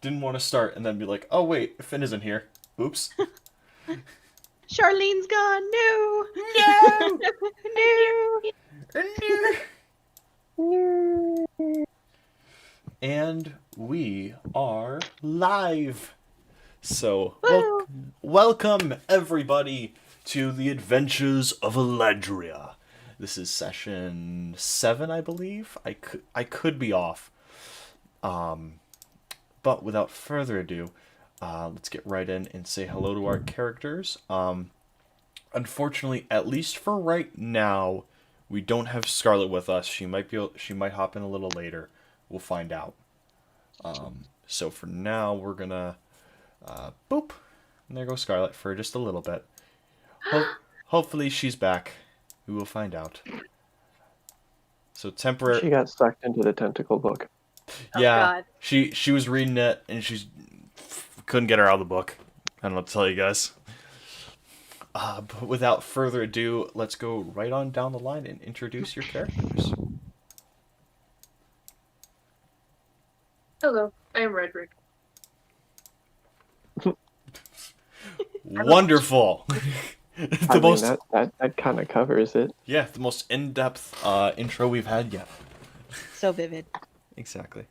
didn't want to start and then be like, oh wait, Finn isn't here. Oops. Charlene's gone. No. No! No. No! And we are live. So, Woo. welcome everybody to the Adventures of Aladria. This is session 7, I believe. I could be off. But without further ado, let's get right in and say hello to our characters. Unfortunately, at least for right now, we don't have Scarlet with us. She might hop in a little later. We'll find out. So for now, we're gonna boop, and there goes Scarlet for just a little bit. Hopefully she's back. We will find out. So temporary. She got sucked into the tentacle book. Yeah, God. she was reading it and she couldn't get her out of the book. I don't know what to tell you guys. But without further ado, let's go right on down the line and introduce your characters. Hello, I am Redrick. Wonderful. I mean, that kind of covers it. Yeah, the most in-depth intro we've had yet. So vivid. Exactly.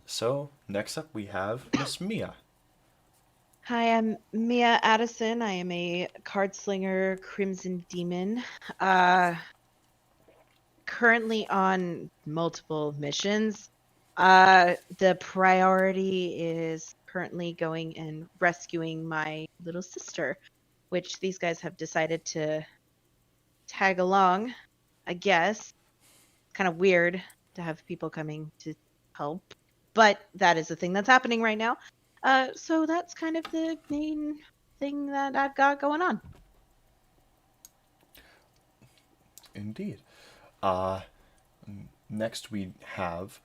So next up we have Miss Mia. Hi, I'm Mia Addison. I am a card slinger, Crimson Demon. Currently on multiple missions. The priority is currently going and rescuing my little sister, which these guys have decided to tag along, I guess. Kind of weird to have people coming to help, but that is the thing that's happening right now. So that's kind of the main thing that I've got going on. Indeed. Next we have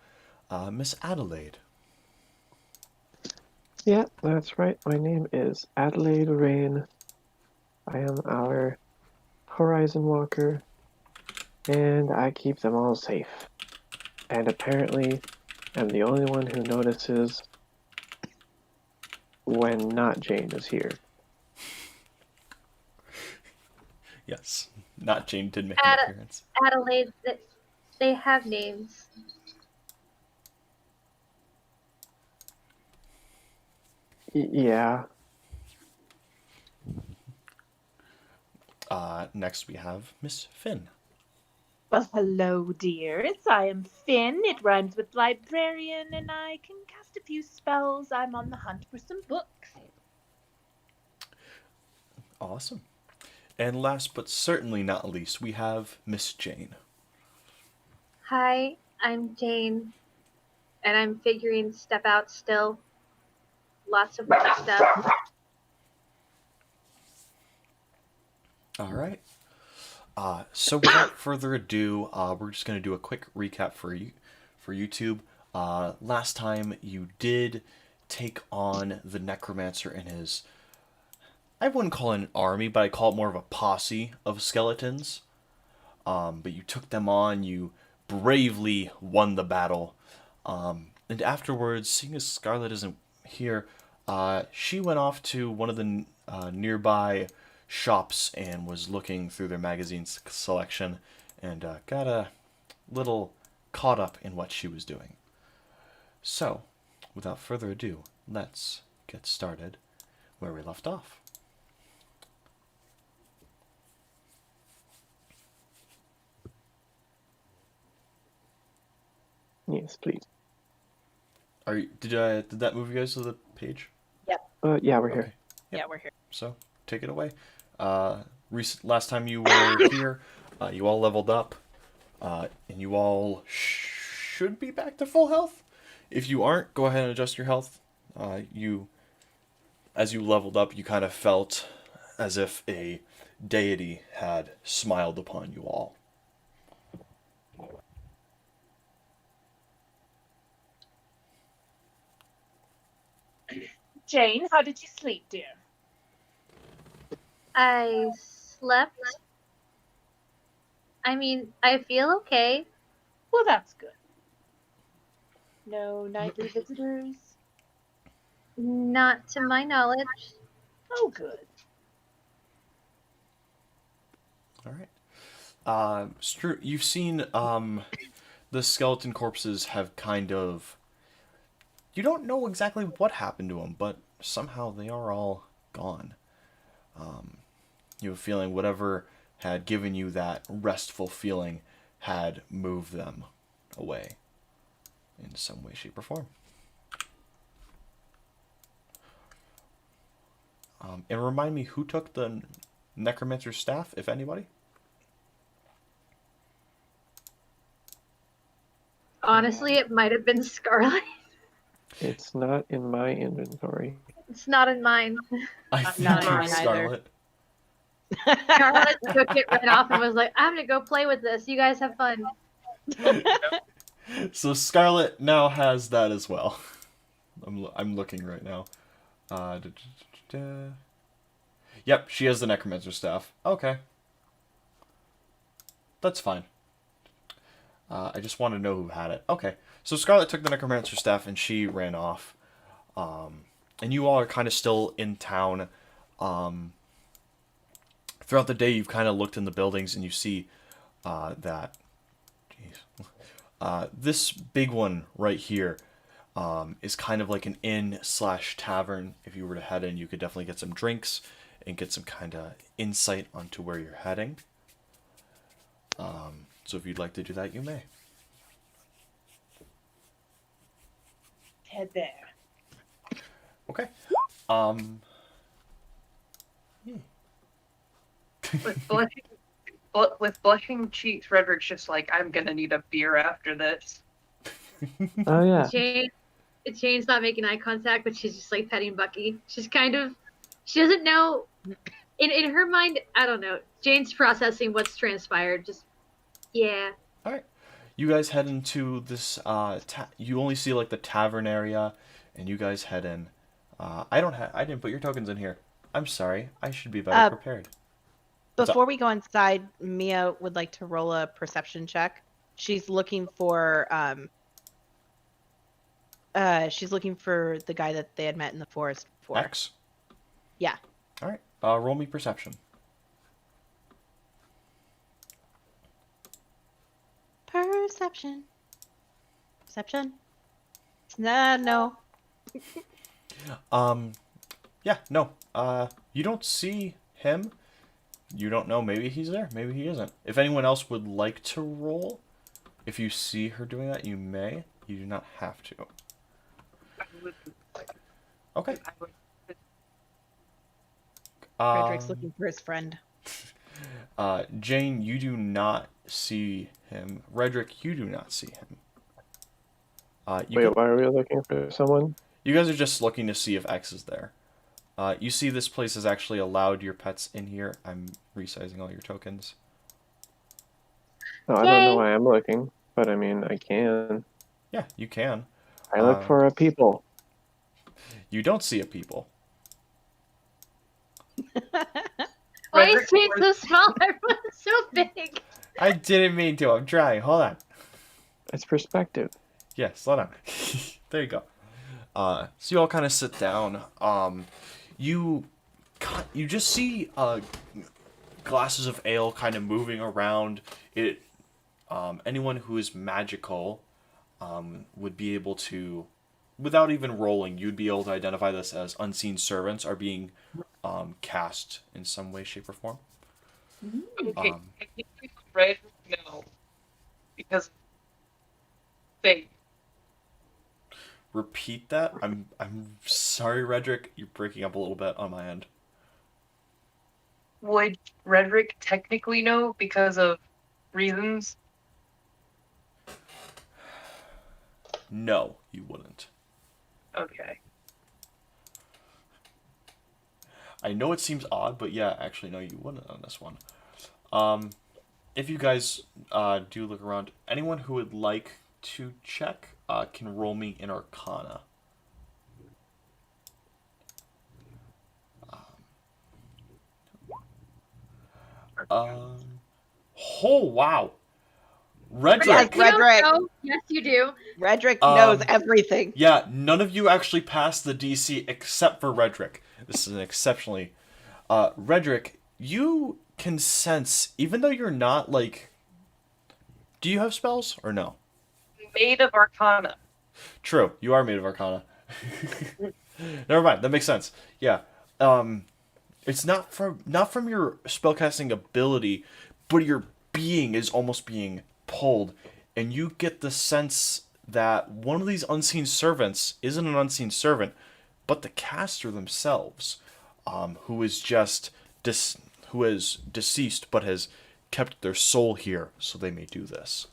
Miss Adelaide. Yeah, that's right. My name is Adelaide Rain. I am our Horizon Walker, and I keep them all safe. And apparently, I'm the only one who notices when not Jane is here. Yes, not Jane did make an appearance. Adelaide, they have names. Yeah. Next we have Miss Finn. Well, hello, dears. I am Finn. It rhymes with librarian, and I can cast a few spells. I'm on the hunt for some books. Awesome. And last but certainly not least, we have Miss Jane. Hi, I'm Jane, and I'm figuring stuff out still. Lots of stuff. All right. So without further ado, we're just going to do a quick recap for YouTube. Last time you did take on the Necromancer and his, I wouldn't call it an army, but I call it more of a posse of skeletons. But you took them on, you bravely won the battle. And afterwards, seeing as Scarlet isn't here, she went off to one of the nearby shops and was looking through their magazine selection and got a little caught up in what she was doing. So, without further ado, let's get started where we left off. Yes, please. Did that move you guys to the page? Yeah, we're here. Okay. Yep. Yeah, we're here. So take it away. Last time you were here, you all leveled up, and you all should be back to full health. If you aren't, go ahead and adjust your health. As you leveled up, you kind of felt as if a deity had smiled upon you all. Jane, how did you sleep, dear? I slept. I mean, I feel okay. Well, that's good. No nightly visitors? Not to my knowledge. Oh, good. All right. You've seen the skeleton corpses have kind of. You don't know exactly what happened to them, but somehow they are all gone. You have a feeling whatever had given you that restful feeling had moved them away in some way, shape, or form. And remind me who took the necromancer's staff, if anybody? Honestly, it might have been Scarlet. It's not in my inventory. It's not in mine. I Not think in it was mine either. Scarlet. Scarlet took it right off and was like, I'm gonna go play with this. You guys have fun. So Scarlet now has that as well. I'm looking right now. Da, da, da, da. Yep, she has the necromancer staff. Okay, that's fine. I just want to know who had it. Okay, so Scarlet took the necromancer staff and she ran off. And you all are kind of still in town. Throughout the day, you've kind of looked in the buildings and you see that. Jeez. This big one right here is kind of like an inn slash tavern. If you were to head in, you could definitely get some drinks and get some kind of insight onto where you're heading. So if you'd like to do that, you may. Head there. Okay. With blushing cheeks, Frederick's just like, I'm gonna need a beer after this. Oh yeah. Jane's not making eye contact, but she's just like petting Bucky. She's kind of, she doesn't know. In her mind, I don't know. Jane's processing what's transpired. Just, yeah. All right. You guys head into this. You only see like the tavern area, and you guys head in. I didn't put your tokens in here. I'm sorry. I should be better prepared. What's up? Before we go inside, Mia would like to roll a perception check. She's looking for the guy that they had met in the forest before. X. Yeah. All right. Roll me perception. Perception. No. Yeah. No. You don't see him. You don't know. Maybe he's there. Maybe he isn't. If anyone else would like to roll, if you see her doing that, you may. You do not have to. I would, Okay. I would, Frederick's looking for his friend. Jane, you do not see him. Redrick, you do not see him. Wait, why are we looking for someone? You guys are just looking to see if X is there. You see this place has actually allowed your pets in here. I'm resizing all your tokens. No, I don't know why I'm looking, but I mean, I can. Yeah, you can. I look for a people. You don't see a people. Why is Jane so small? Everyone's so big. I didn't mean to. I'm trying. Hold on. It's perspective. Yeah, slow down. There you go. So you all kind of sit down. You just see glasses of ale kind of moving around. Anyone who is magical would be able to, without even rolling, you'd be able to identify this as unseen servants are being cast in some way, shape, or form. okay, I think Fred, no. Because they Repeat that. I'm sorry, Redrick. You're breaking up a little bit on my end. would Redrick technically know because of reasons? No, you wouldn't. Okay. I know it seems odd, but yeah, actually, no, you wouldn't on this one. If you guys do look around, anyone who would like to check can roll me in Arcana. Oh, wow. Redrick. Yes, You don't Redrick. know. Yes, you do. Redrick knows Um, everything. Yeah, none of you actually passed the DC except for Redrick. This is an exceptionally... Redrick, you can sense, even though you're not, like... Do you have spells, or no? Made of Arcana. True, you are made of Arcana. Never mind, that makes sense. Yeah. It's not from your spellcasting ability, but your being is almost being pulled, and you get the sense that one of these unseen servants isn't an unseen servant, but the caster themselves, who is just who is deceased but has kept their soul here so they may do this.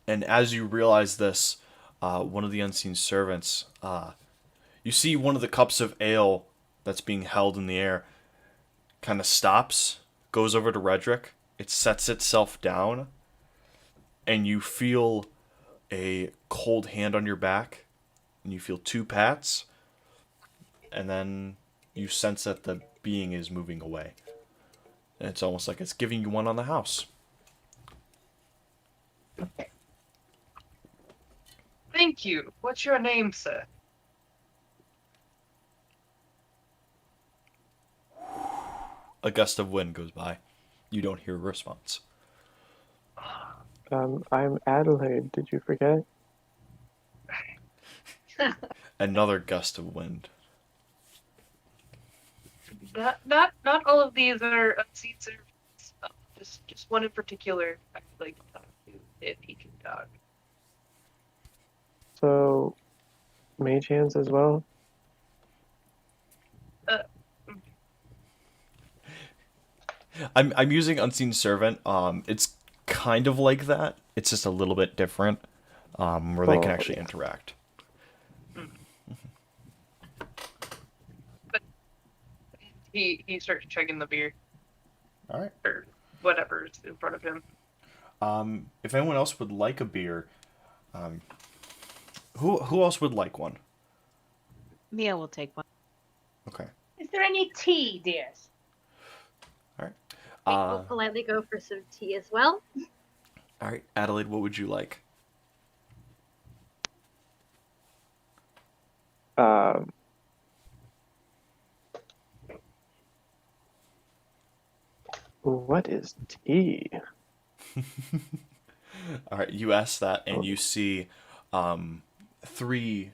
And as you realize this, one of the unseen servants, you see one of the cups of ale that's being held in the air kind of stops, goes over to Redrick, it sets itself down, and you feel a cold hand on your back, and you feel two pats, and then you sense that the being is moving away. And it's almost like it's giving you one on the house. Thank you. What's your name, sir? A gust of wind goes by. You don't hear a response. I'm Adelaide. Did you forget? Another gust of wind. Not all of these are unseen servants. Just one in particular. I'd like to talk to if he can talk. So, mage hands as well? I'm using unseen servant. It's kind of like that. It's just a little bit different. Where they can actually interact. But he starts chugging the beer All right. or whatever's in front of him. If anyone else would like a beer, who else would like one? Mia will take one. Okay. Is there any tea, dears? All right. We'll politely go for some tea as well. All right, Adelaide, what would you like? What is tea? All right, you ask that, and you see 3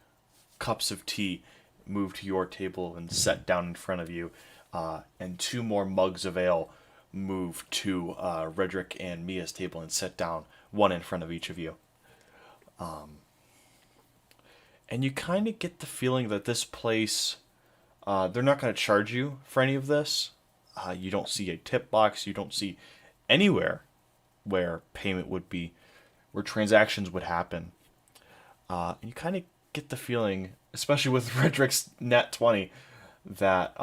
cups of tea move to your table and set down in front of you, and 2 more mugs of ale move to Redrick and Mia's table and set down, one in front of each of you. And you kind of get the feeling that this place, they're not going to charge you for any of this. You don't see a tip box. You don't see anywhere where payment would be, where transactions would happen. You kind of get the feeling, especially with Redrick's nat 20, that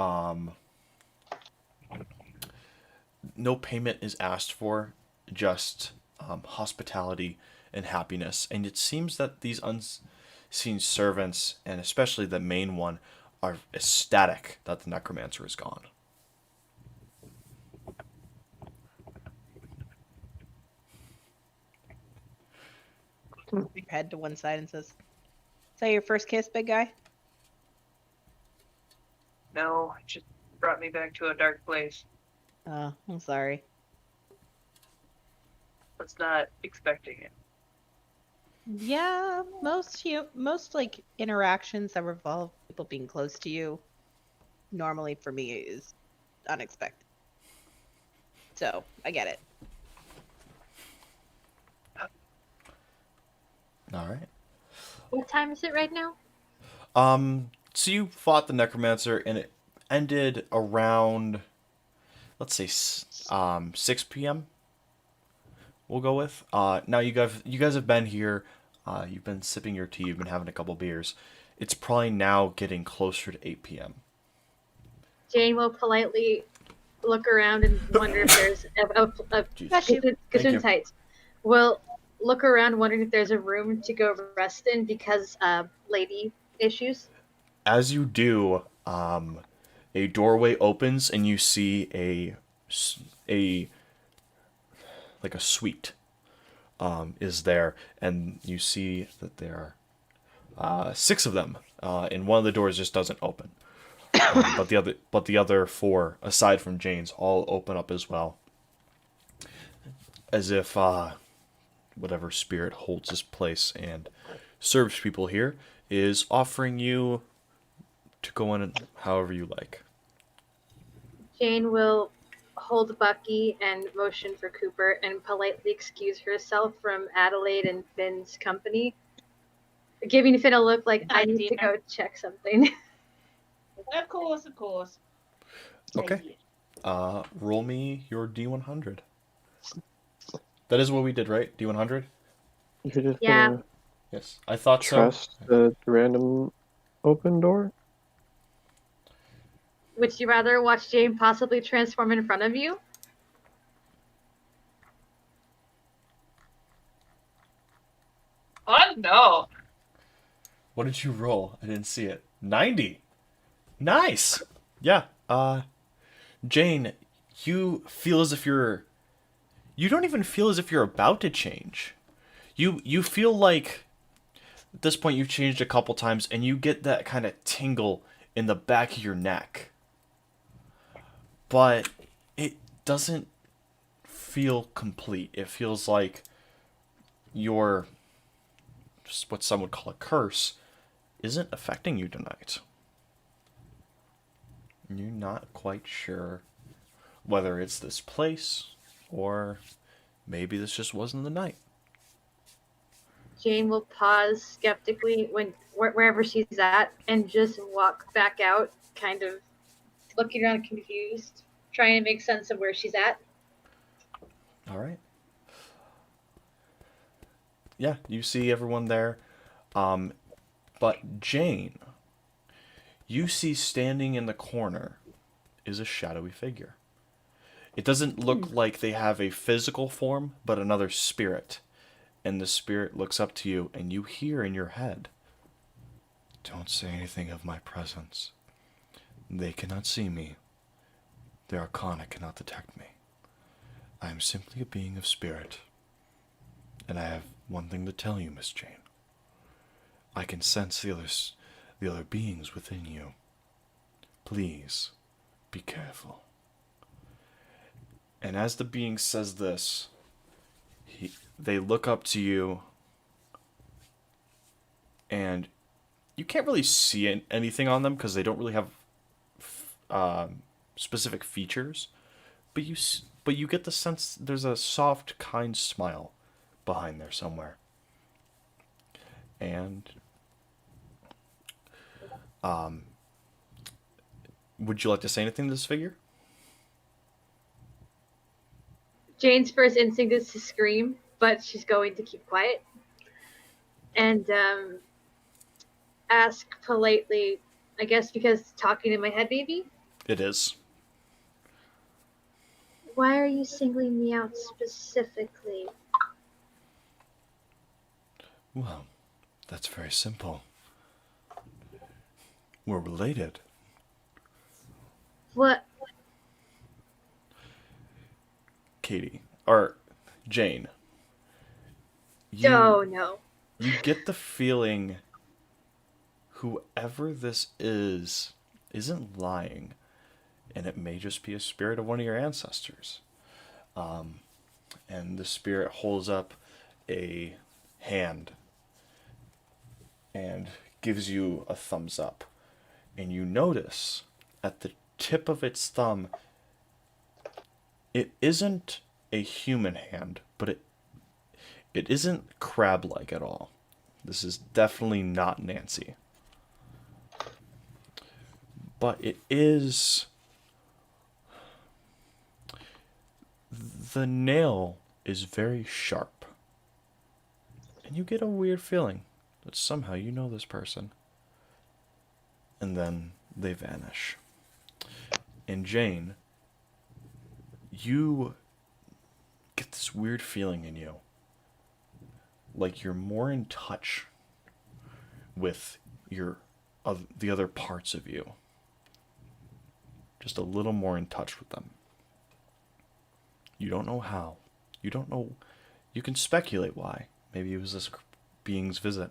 no payment is asked for, just hospitality and happiness. And it seems that these unseen servants, and especially the main one, are ecstatic that the necromancer is gone. Your head to one side and says, "Is that your first kiss, big guy?" No, it just brought me back to a dark place. Oh, I'm sorry. Was not expecting it. Yeah, most like interactions that revolve people being close to you, normally for me is unexpected. So I get it. All right. What time is it right now? So you fought the necromancer, and it ended around, let's say, 6 p.m. We'll go with. Now you guys have been here. You've been sipping your tea. You've been having a couple beers. It's probably now getting closer to 8 p.m. Jane will politely look around and wonder if there's Jeez. Gesundheit. Will look around wondering if there's a room to go rest in because lady issues. As you do, a doorway opens and you see a like a suite is there, and you see that there are 6 of them, and one of the doors just doesn't open. But the other 4, aside from Jane's, all open up as well, as if whatever spirit holds this place and serves people here is offering you to go in however you like. Jane will hold Bucky and motion for Cooper and politely excuse herself from Adelaide and Finn's company, giving Finn a look like I need to go check something. Of course, of course. Okay. Roll me your D100. That is what we did, right? D100? You're just Yeah. gonna Yes. I thought so. trust the random open door? Would you rather watch Jane possibly transform in front of you? Oh no. What did you roll? I didn't see it. 90. Nice. Yeah. Jane, you feel as if you don't even feel as if you're about to change. You feel like at this point you've changed a couple times and you get that kind of tingle in the back of your neck. But it doesn't feel complete. It feels like your, just what some would call a curse, isn't affecting you tonight. You're not quite sure whether it's this place or maybe this just wasn't the night. Jane will pause skeptically wherever she's at and just walk back out, kind of looking around confused, trying to make sense of where she's at. All right. Yeah, you see everyone there. But Jane, you see standing in the corner is a shadowy figure. It doesn't look like they have a physical form, but another spirit. And the spirit looks up to you, and you hear in your head, "Don't say anything of my presence. They cannot see me. Their arcana cannot detect me. I am simply a being of spirit. And I have one thing to tell you, Miss Jane. I can sense the other beings within you. Please, be careful." And as the being says this, they look up to you, and you can't really see anything on them because they don't really have specific features, but you get the sense there's a soft, kind smile behind there somewhere. And would you like to say anything to this figure? Jane's first instinct is to scream, but she's going to keep quiet and ask politely, I guess because talking in my head maybe, It is. why are you singling me out specifically? Well, that's very simple. We're related. What? Katie. Or Jane. Oh no. You get the feeling whoever this isn't lying, and it may just be a spirit of one of your ancestors. And the spirit holds up a hand and gives you a thumbs up. And you notice at the tip of its thumb, it isn't a human hand, but it isn't crab-like at all. This is definitely not Nancy. But it is... The nail is very sharp. And you get a weird feeling that somehow you know this person. And then they vanish. And Jane, you get this weird feeling in you. Like you're more in touch with the other parts of you. Just a little more in touch with them. You don't know how. You don't know. You can speculate why. Maybe it was this being's visit.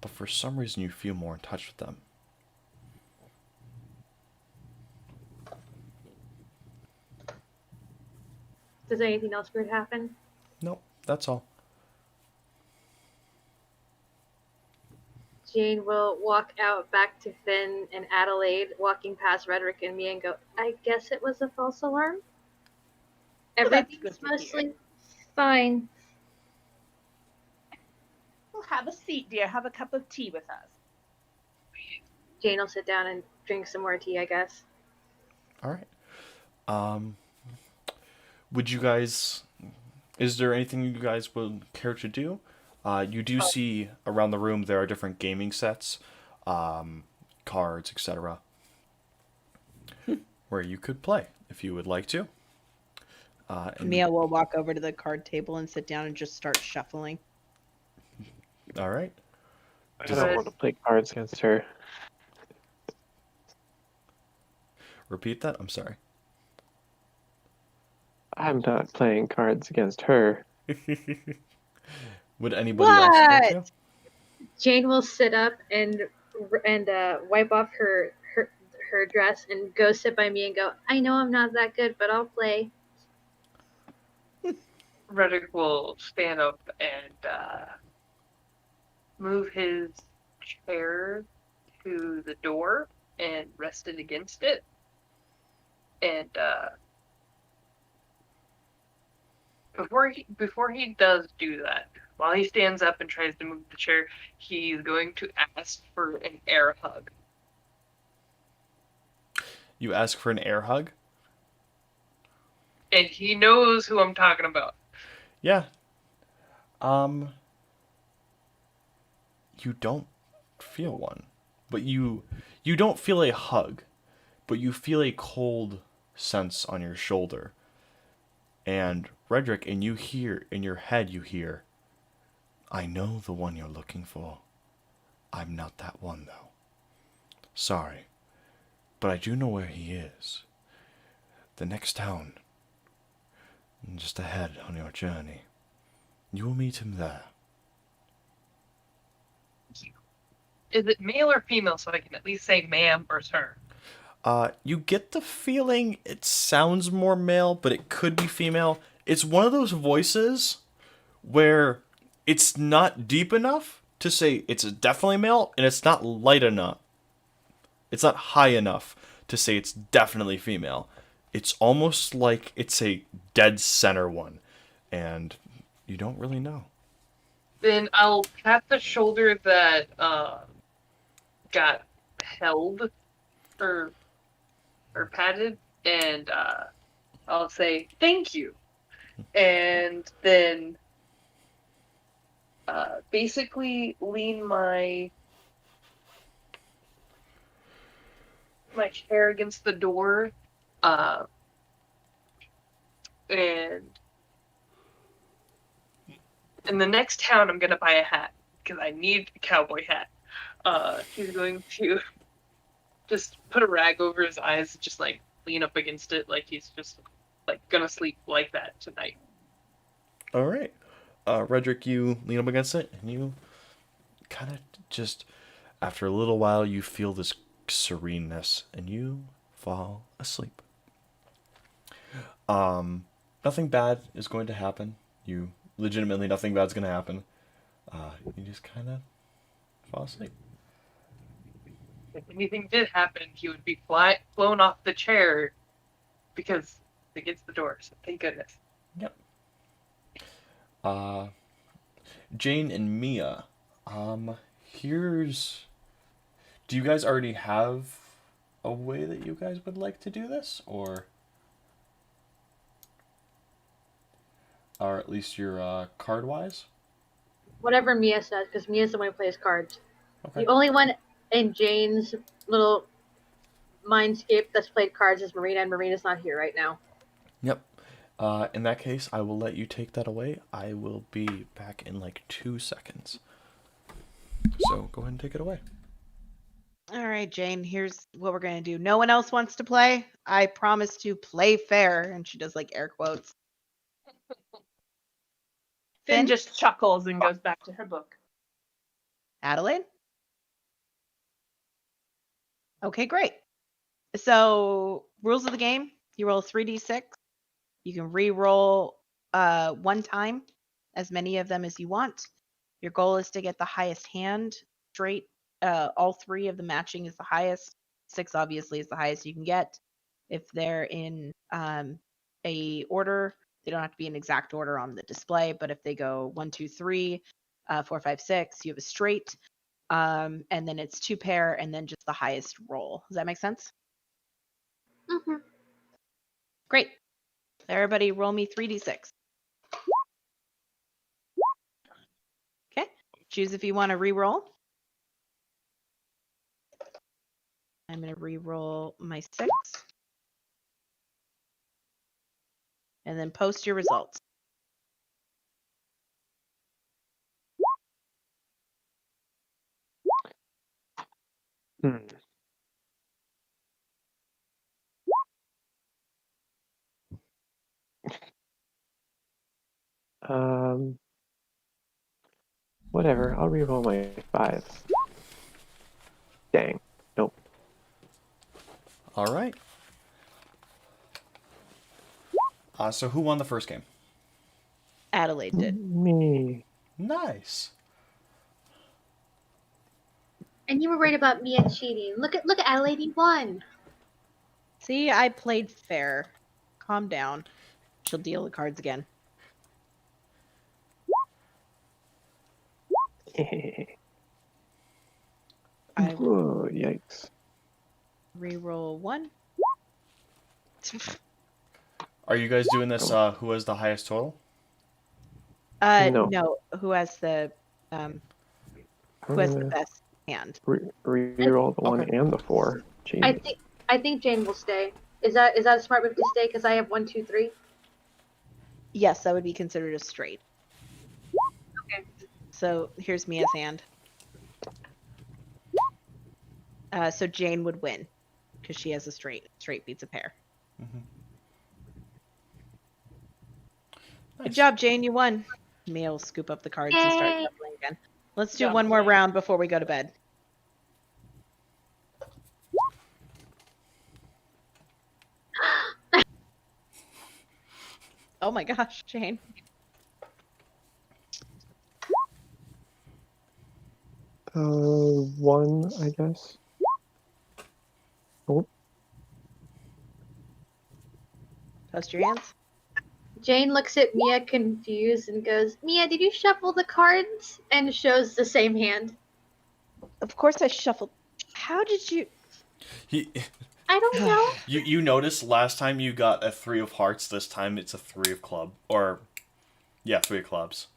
But for some reason, you feel more in touch with them. Does anything else weird happen? Nope, that's all. Jane will walk out back to Finn and Adelaide, walking past Rhetoric and me, and go, I guess it was a false alarm? Well, that's Everything's good to hear. mostly fine. Well, have a seat, dear. Have a cup of tea with us. Jane will sit down and drink some more tea, I guess. All right. Would you guys? Is there anything you guys would care to do? You do see around the room there are different gaming sets, cards, etc., where you could play if you would like to. And- Mia will walk over to the card table and sit down and just start shuffling. All right. I Does don't it- want to play cards against her. Repeat that. I'm sorry. I'm not playing cards against her. Would anybody else like to? Jane will sit up and wipe off her dress and go sit by me and go, I know I'm not that good, but I'll play. Reddick will stand up and move his chair to the door and rest it against it. And before he does do that, while he stands up and tries to move the chair, he's going to ask for an air hug. You ask for an air hug? And he knows who I'm talking about. Yeah. You don't feel one. But you don't feel a hug, but you feel a cold sense on your shoulder. And Redrick, and you hear in your head I know the one you're looking for. I'm not that one though. Sorry. But I do know where he is. The next town. Just ahead on your journey. You will meet him there. Is it male or female so I can at least say ma'am or sir? You get the feeling it sounds more male, but it could be female. It's one of those voices where it's not deep enough to say it's definitely male, and it's not light enough. It's not high enough to say it's definitely female. It's almost like it's a dead center one, and you don't really know. Then I'll pat the shoulder that got held or patted, and I'll say thank you, and then basically lean my chair against the door, and in the next town I'm gonna buy a hat because I need a cowboy hat. He's going to just put a rag over his eyes, just like lean up against it, like he's just like gonna sleep like that tonight. All right. Redrick, you lean up against it, and you kind of just, after a little while, you feel this sereneness, and you fall asleep. Nothing bad is going to happen. Legitimately, nothing bad's going to happen. You just kind of fall asleep. If anything did happen, he would be flown off the chair because it's against the door. So thank goodness. Yep. Jane and Mia, do you guys already have a way that you guys would like to do this, or at least your card wise? Whatever Mia says, because Mia's the one who plays cards. Okay. The only one in Jane's little mindscape that's played cards is Marina, and Marina's not here right now. Yep. In that case, I will let you take that away. I will be back in like 2 seconds. So go ahead and take it away. All right, Jane, here's what we're going to do. No one else wants to play. I promise to play fair. And she does like air quotes. Finn Finn? just chuckles and goes back to her book. Adelaide? Okay, great. So, rules of the game, you roll 3d6. You can re-roll one time, as many of them as you want. Your goal is to get the highest hand straight. All three of the matching is the highest. 6 obviously is the highest you can get. If they're in a order, they don't have to be in exact order on the display, but if they go 1, 2, 3, 4, 5, 6, you have a straight. And then it's 2 pair and then just the highest roll. Does that make sense? Mm-hmm. Great. Everybody roll me 3d6. Okay. Choose if you want to re-roll. I'm going to re-roll my 6. And then post your results. Hmm. Um, Whatever. I'll reroll my 5. Dang. Nope. All right. So who won the first game? Adelaide did. Me. Nice. And you were right about Mia cheating. Look at Adelaide, you won. See, I played fair. Calm down. She'll deal the cards again. I will Whoa, yikes. re-roll 1. Are you guys doing this? Who has the highest total? No. No. Who has the I'm gonna best hand? reroll the 1 Okay. and the 4. Jeez. I think Jane will stay. Is that a smart move to stay? Because I have 1, 2, 3. Yes, that would be considered a straight. Okay. So here's Mia's hand. So Jane would win because she has a straight. Straight beats a pair. Mm-hmm. Good Nice. job, Jane. You won. Mia will scoop up the cards and start Yay. shuffling again. Let's do one more round before we go to bed. Oh my gosh, Jane. Uh, 1, I guess. Oh, Post your hands. Jane looks at Mia confused and goes, Mia, did you shuffle the cards? And shows the same hand. Of course I shuffled. How did you... He, I don't know. you noticed last time you got a 3 of hearts. This time it's a 3 of club, or yeah, 3 of clubs.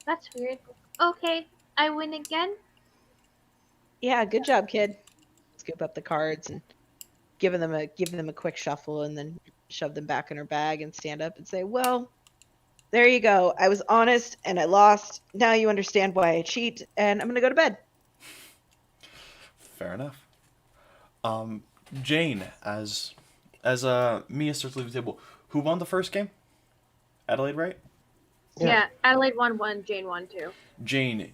That's weird. Okay, I win again. Yeah, good job, kid. Scoop up the cards and give them a quick shuffle and then shove them back in her bag and stand up and say, well, there you go. I was honest and I lost. Now you understand why I cheat, and I'm gonna go to bed. Fair enough. Jane, as Mia starts leaving the table, who won the first game? Adelaide, right? Yeah, Adelaide won 1, Jane won 2. Jane,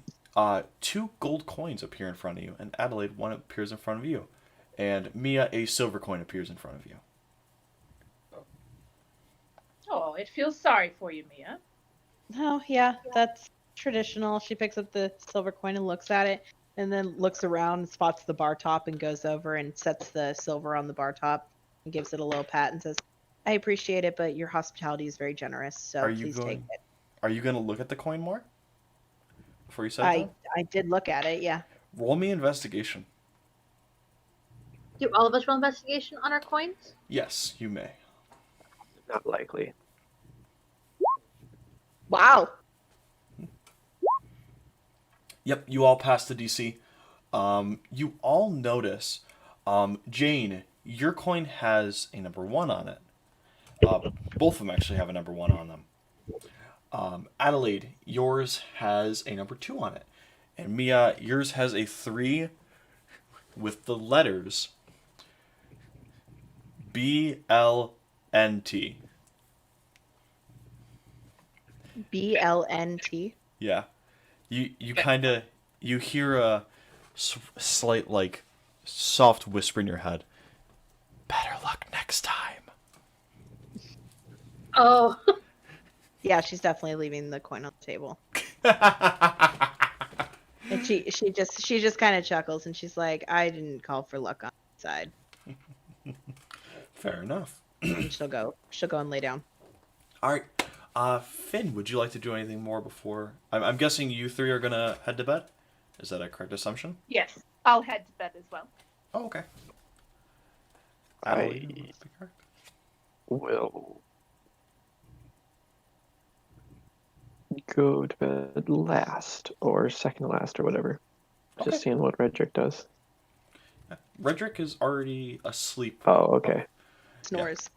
2 gold coins appear in front of you, and Adelaide, 1 appears in front of you, and Mia, a silver coin appears in front of you. Oh, it feels sorry for you, Mia. Oh, yeah, that's traditional. She picks up the silver coin and looks at it, and then looks around, spots the bar top, and goes over and sets the silver on the bar top and gives it a little pat and says, I appreciate it, but your hospitality is very generous, so Are you please take going? it. Are you going to look at the coin more before you set it down? I did look at it, yeah. Roll me investigation. Do all of us roll investigation on our coins? Yes, you may. not likely. Wow. Yep, you all pass the DC. You all notice, Jane, your coin has a number 1 on it. Both of them actually have a number 1 on them. Adelaide, yours has a number 2 on it. And Mia, yours has a 3 with the letters BLNT. BLNT. Yeah. You Okay. kind of you hear a slight like soft whisper in your head. Better luck next time. Oh, Yeah, she's definitely leaving the coin on the table. And she just kind of chuckles and she's like, I didn't call for luck on my side. Fair enough. And she'll go and lay down. All right. Finn, would you like to do anything more before? I'm guessing you three are gonna head to bed. Is that a correct assumption? Yes, I'll head to bed as well. Oh, okay. I Adelaide, would that be correct? will go to bed last, or second to last, or whatever. Okay. Just seeing what Redrick does. Redrick is already asleep. Oh, okay. Snores.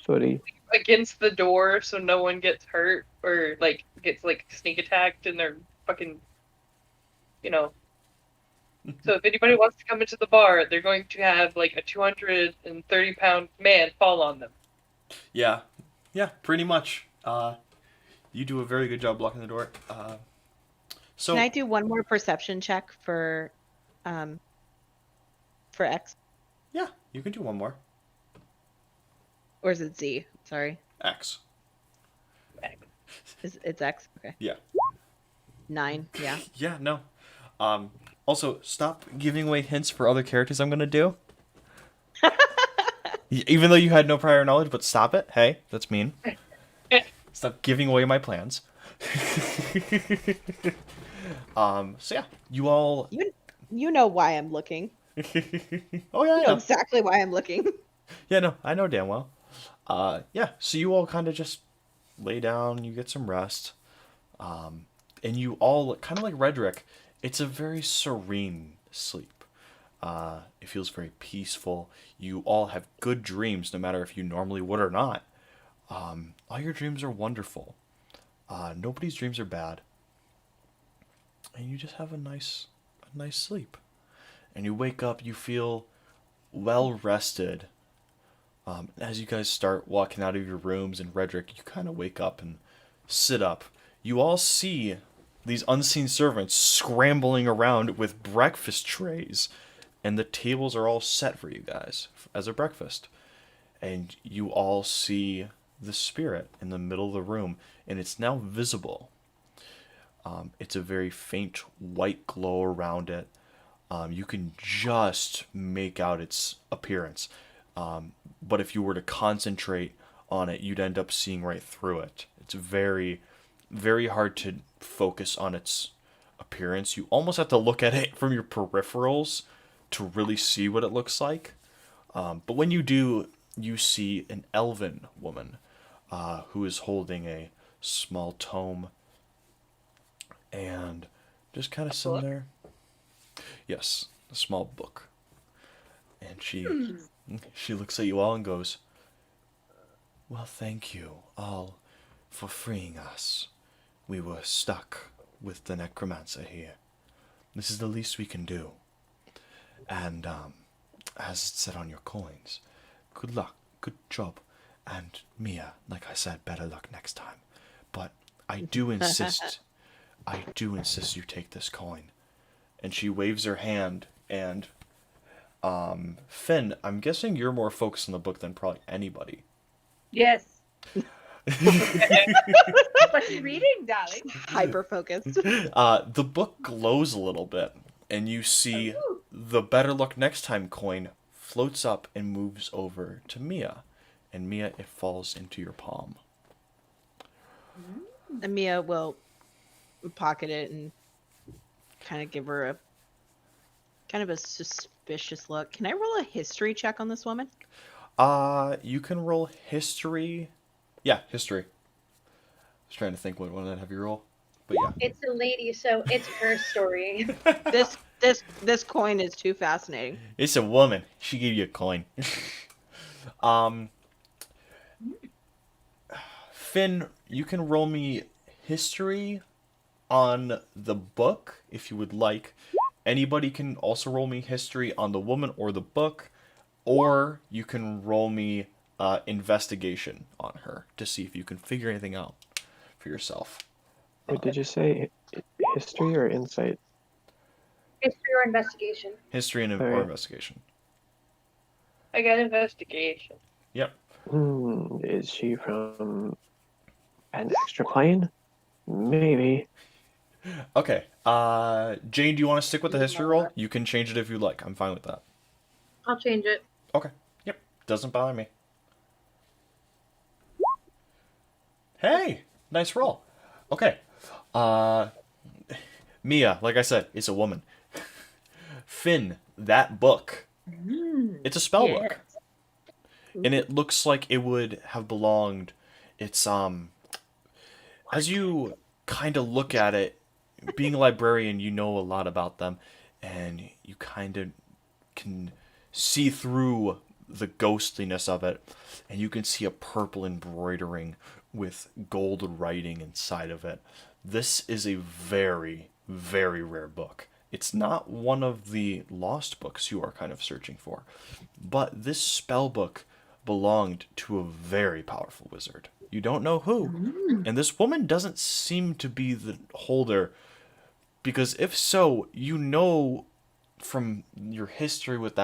So he Against the door so no one gets hurt or like gets like sneak attacked and they're fucking, you know. So if anybody wants to come into the bar, they're going to have like a 230-pound man fall on them. Yeah, pretty much. You do a very good job blocking the door. So Can I do one more perception check for X? yeah, you can do one more. Or is it Z? Sorry. X. It's X? Okay. Yeah. 9, yeah. Yeah, no. Also, stop giving away hints for other characters I'm gonna do. Even though you had no prior knowledge, but stop it. Hey, that's mean. Stop giving away my plans. So yeah, you all. You know why I'm looking. Oh yeah, You know exactly why I'm looking. yeah. No, I know damn well. Yeah. So you all kind of just lay down. You get some rest. And you all kind of like Redrick. It's a very serene sleep. It feels very peaceful. You all have good dreams, no matter if you normally would or not. All your dreams are wonderful. Nobody's dreams are bad. And you just have a nice sleep. And you wake up, you feel well rested. As you guys start walking out of your rooms, and Redrick, you kind of wake up and sit up. You all see these unseen servants scrambling around with breakfast trays, and the tables are all set for you guys as a breakfast. And you all see the spirit in the middle of the room, and it's now visible. It's a very faint white glow around it. You can just make out its appearance. But if you were to concentrate on it, you'd end up seeing right through it. It's very, very hard to focus on its appearance. You almost have to look at it from your peripherals to really see what it looks like. But when you do, you see an elven woman who is holding a small tome and just kind of sitting there. Yes, a small book. And she looks at you all and goes, "Well, thank you all for freeing us. We were stuck with the necromancer here. This is the least we can do. And as it said on your coins, good luck, good job, and Mia, like I said, better luck next time. But I do insist you take this coin." And she waves her hand, and Finn, I'm guessing you're more focused on the book than probably anybody. Yes. What you reading, darling? Hyper focused. The book glows a little bit, and you see the better luck next time coin floats up and moves over to Mia. And Mia, it falls into your palm. And Mia will pocket it and kind of give her a suspicious look. Can I roll a history check on this woman? You can roll history. Yeah, history. I was trying to think what one I'd have you roll, but yeah. it's a lady, so it's her story. This coin is too fascinating. It's a woman. She gave you a coin. Finn, you can roll me history on the book if you would like. Anybody can also roll me history on the woman or the book, or you can roll me investigation on her to see if you can figure anything out. for yourself. Wait, did you say history or insight? History or investigation. History and or Alright. investigation. I got investigation. Yep. Is she from an extra plane? Maybe. Okay. Jane, do you want to stick with the history roll? You can change it if you like. I'm fine with that. I'll change it. Okay. Yep. Doesn't bother me. Hey, nice roll. Okay. Mia, like I said, is a woman. Finn, that book. It's a spell book. And it looks like it would have belonged. It's as you kind of look at it, being a librarian, you know a lot about them, and you kind of can see through the ghostliness of it, and you can see a purple embroidering with gold writing inside of it. This is a very, very rare book. It's not one of the lost books you are kind of searching for, but this spell book belonged to a very powerful wizard. You don't know who, and this woman doesn't seem to be the holder, because if so, you know from your history with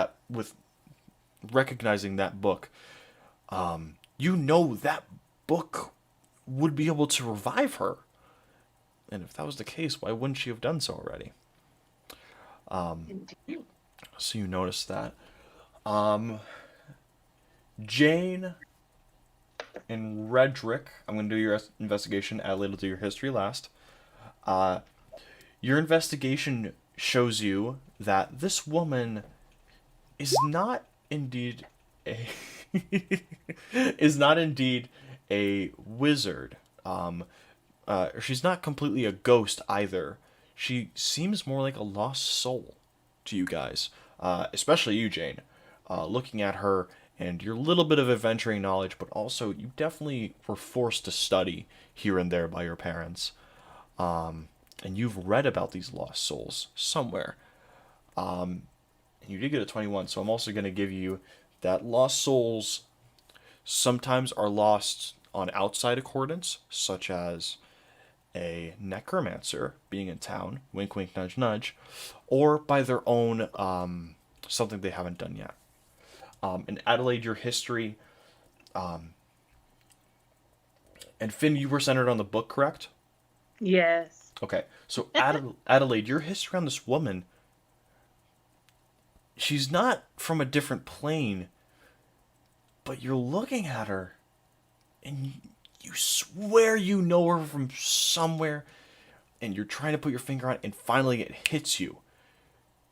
recognizing that book, you know that book would be able to revive her. And if that was the case, why wouldn't she have done so already? So you notice that. Jane and Redrick, I'm going to do your investigation. Adelaide will do your history last. Your investigation shows you that this woman is not indeed a is not indeed a wizard. She's not completely a ghost either. She seems more like a lost soul to you guys, especially you, Jane. Looking at her and your little bit of adventuring knowledge, but also you definitely were forced to study here and there by your parents. And you've read about these lost souls somewhere. And you did get a 21, so I'm also going to give you that lost souls sometimes are lost on outside accordance, such as a necromancer being in town, wink wink nudge nudge, or by their own something they haven't done yet. And Adelaide, your history, and Finn, you were centered on the book, correct? Yes. Okay, so Adelaide, your history on this woman, she's not from a different plane, but you're looking at her, and you swear you know her from somewhere, and you're trying to put your finger on it, and finally it hits you.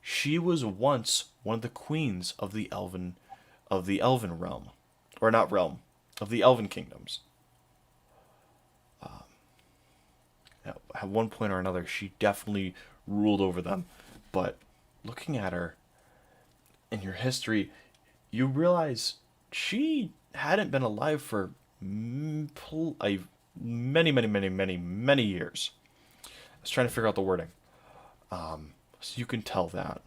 She was once one of the queens of the elven realm, or not realm, of the elven kingdoms. At one point or another, she definitely ruled over them. But looking at her in your history, you realize she hadn't been alive for many, many, many years. I was trying to figure out the wording. So you can tell that.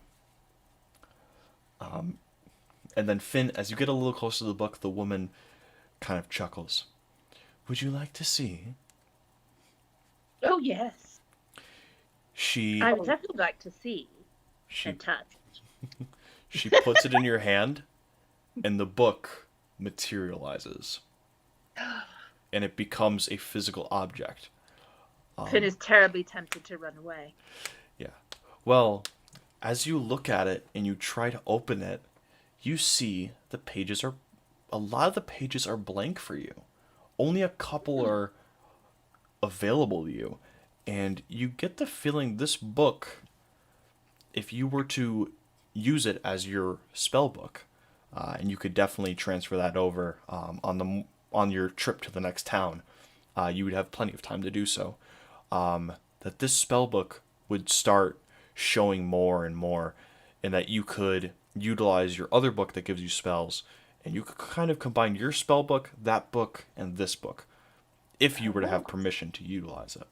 And then Finn, as you get a little closer to the book, the woman kind of chuckles. Would you like to see? Oh, yes. She I would definitely like to see she and touch. she puts it in your hand, and the book materializes, and it becomes a physical object. Finn is terribly tempted to run away. Yeah. Well, as you look at it and you try to open it, you see a lot of the pages are blank for you. Only a couple are available to you. And you get the feeling this book, if you were to use it as your spell book, and you could definitely transfer that over on your trip to the next town, you would have plenty of time to do so. That this spell book would start showing more and more, and that you could utilize your other book that gives you spells, and you could kind of combine your spell book, that book, and this book, if you were to have permission to utilize it.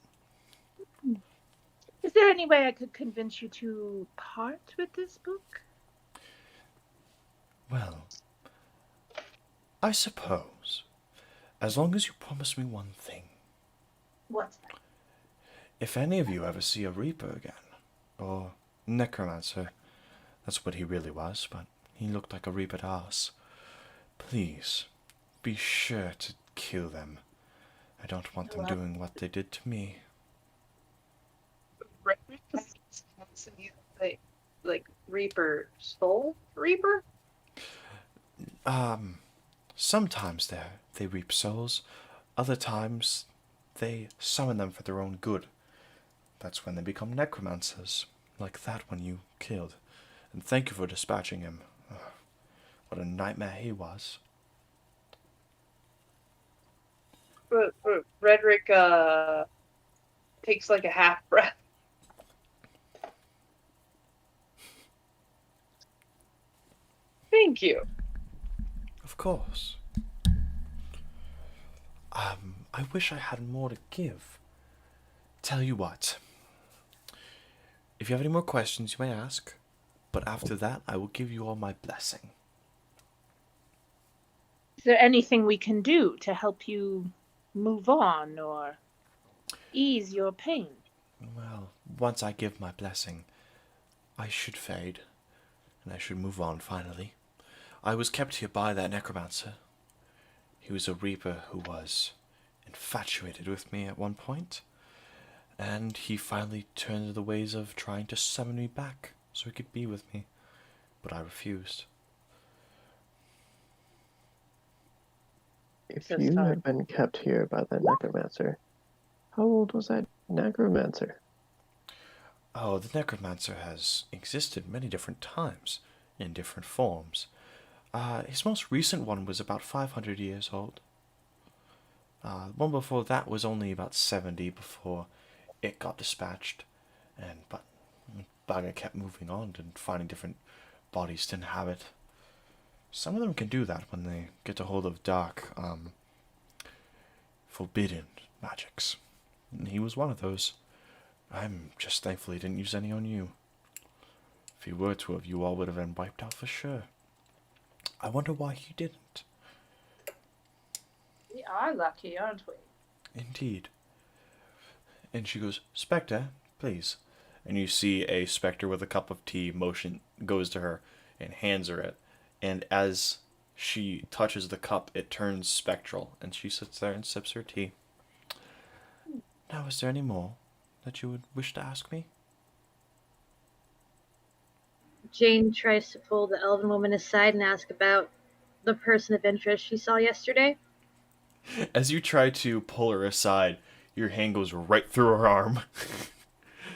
Is there any way I could convince you to part with this book? Well, I suppose, as long as you promise me one thing. What's that? If any of you ever see a Reaper again, or Necromancer, that's what he really was, but he looked like a Reaper to us, please, be sure to kill them. I don't want them doing what they did to me. Like Reaper Soul Reaper? Sometimes they reap souls, other times they summon them for their own good. That's when they become necromancers, like that one you killed. And thank you for dispatching him. Ugh, what a nightmare he was. But Redrick takes like a half breath. Thank you. Of course. I wish I had more to give. Tell you what. If you have any more questions, you may ask. But after that, I will give you all my blessing. Is there anything we can do to help you move on or ease your pain? Well, once I give my blessing, I should fade. And I should move on finally. I was kept here by that necromancer. He was a reaper who was infatuated with me at one point, and he finally turned to the ways of trying to summon me back so he could be with me, but I refused. If So you sorry. have been kept here by that necromancer, how old was that necromancer? Oh, the necromancer has existed many different times, in different forms. His most recent one was about 500 years old. The one before that was only about 70 before it got dispatched, but Baga kept moving on and finding different bodies to inhabit. Some of them can do that when they get a hold of dark, forbidden magics. And he was one of those. I'm just thankful he didn't use any on you. If he were to have, you all would have been wiped out for sure. I wonder why he didn't. We are lucky, aren't we? Indeed. And she goes, Spectre, please. And you see a spectre with a cup of tea goes to her and hands her it. And as she touches the cup, it turns spectral. And she sits there and sips her tea. Now, is there any more that you would wish to ask me? Jane tries to pull the elven woman aside and ask about the person of interest she saw yesterday. As you try to pull her aside, your hand goes right through her arm.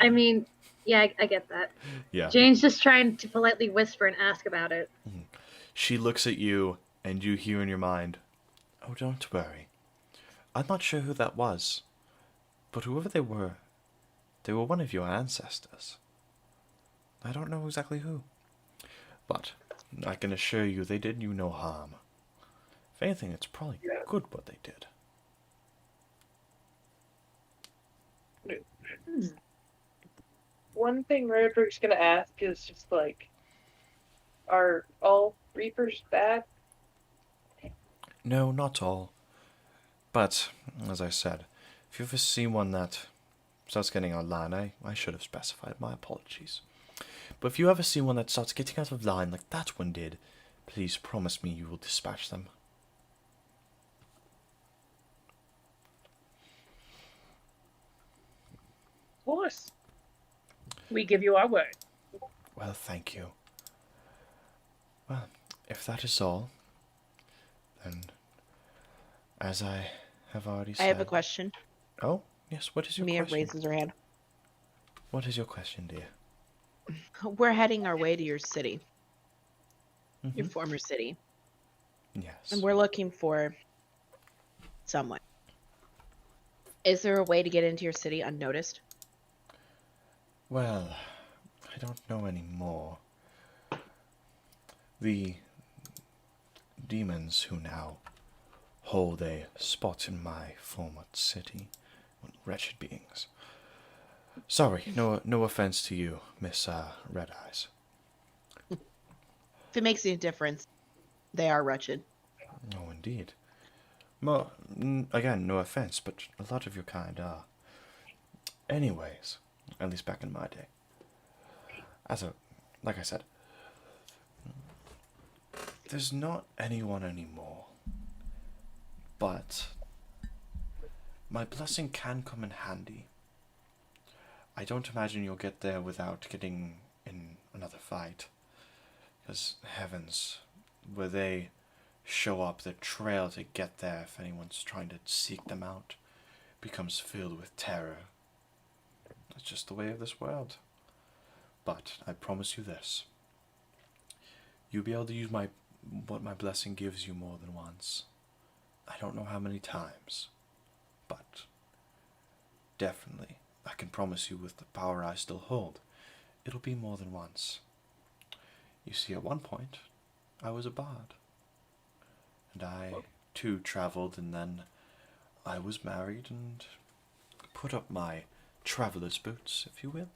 I mean, yeah, I get that. Yeah. Jane's just trying to politely whisper and ask about it. She looks at you, and you hear in your mind, oh, don't worry. I'm not sure who that was, but whoever they were one of your ancestors. I don't know exactly who, but I can assure you they did you no harm. If anything, it's probably good what they did. One thing Redrick's gonna ask is just like, are all Reapers bad? No, not all. But, as I said, if you ever see one that starts getting out of line, I should have specified. My apologies. But if you ever see one that starts getting out of line like that one did, please promise me you will dispatch them. Of course. We give you our word. Well, thank you. Well, if that is all, then, as I have already said... I have a question. Oh, yes, what is your Mia question? raises her hand. What is your question, dear? We're heading our way to your city, Mm-hmm. your former city, Yes. and we're looking for someone. Is there a way to get into your city unnoticed? Well, I don't know anymore. The demons who now hold a spot in my former city, wretched beings. Sorry, no offense to you, Miss Red Eyes. If it makes any difference, they are wretched. Oh, indeed. Well, again, no offense, but a lot of your kind are. Anyways, at least back in my day. Like I said, there's not anyone anymore. But my blessing can come in handy. I don't imagine you'll get there without getting in another fight. Because, heavens, where they show up, the trail to get there, if anyone's trying to seek them out, becomes filled with terror. That's just the way of this world. But I promise you this. You'll be able to use what my blessing gives you more than once. I don't know how many times, but definitely, I can promise you with the power I still hold, it'll be more than once. You see, at one point, I was a bard. And I, too, traveled, and then I was married and put up my traveler's boots, if you will.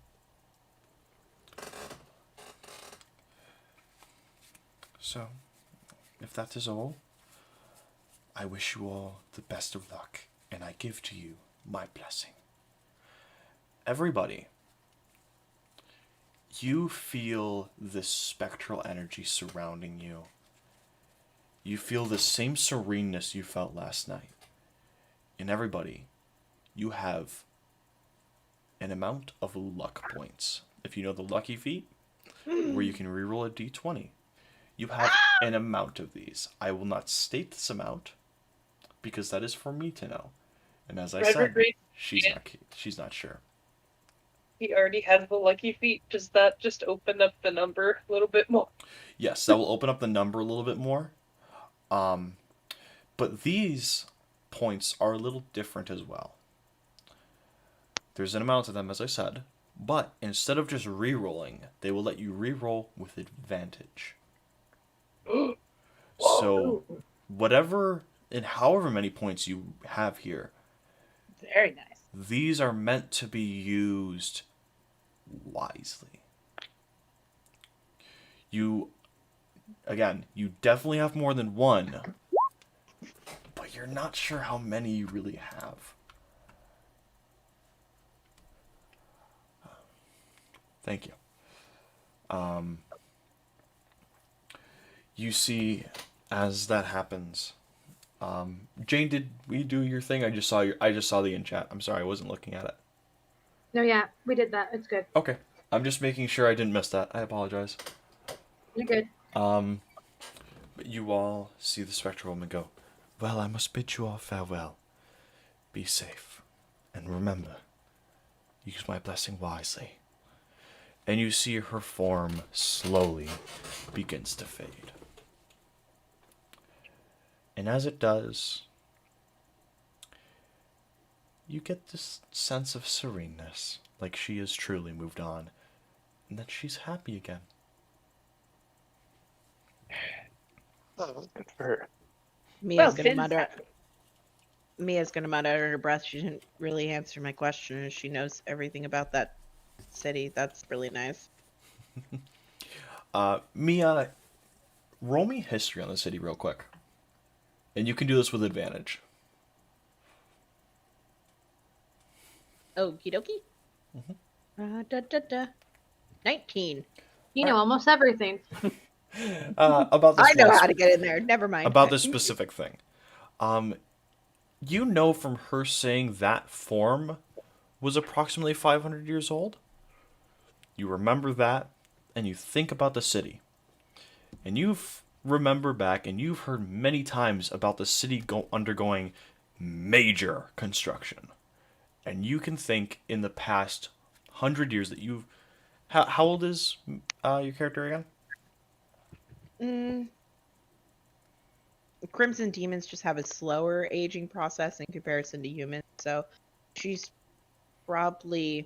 So, if that is all, I wish you all the best of luck, and I give to you my blessing. Everybody, you feel this spectral energy surrounding you. You feel the same sereneness you felt last night. And everybody, you have an amount of luck points. If you know the lucky feat, where you can reroll a d20, you have an amount of these. I will not state this amount, because that is for me to know. And as I said, she's not sure. He already has the lucky feat. Does that just open up the number a little bit more? Yes, that will open up the number a little bit more. But these points are a little different as well. There's an amount of them, as I said, but instead of just re-rolling, they will let you re-roll with advantage. So, whatever and however many points you have here, Very nice. these are meant to be used wisely. You definitely have more than one, but you're not sure how many you really have. Thank you. You see, as that happens, Jane, did we do your thing? I just saw the in chat. I'm sorry, I wasn't looking at it. No, yeah, we did that. It's good. Okay, I'm just making sure I didn't miss that. I apologize. You're good. But you all see the spectral woman go, well, I must bid you all farewell. Be safe, and remember, use my blessing wisely. And you see her form slowly begins to fade. And as it does, you get this sense of sereneness, like she has truly moved on, and that she's happy again. Oh, good for her. Mia's Finn's gonna mutter. happy. Mia's gonna mutter under her breath. She didn't really answer my question, and she knows everything about that city. That's really nice. Mia, roll me history on the city real quick. And you can do this with advantage. Okie dokie. Da. 19. You know almost everything. About this I know one how to get in there. Never mind. about this specific thing. You know from her saying that form was approximately 500 years old. You remember that, and you think about the city. And you've remember back, and you've heard many times about the city undergoing major construction. And you can think in the past 100 years that you've... How old is your character again? Crimson demons just have a slower aging process in comparison to humans, so she's probably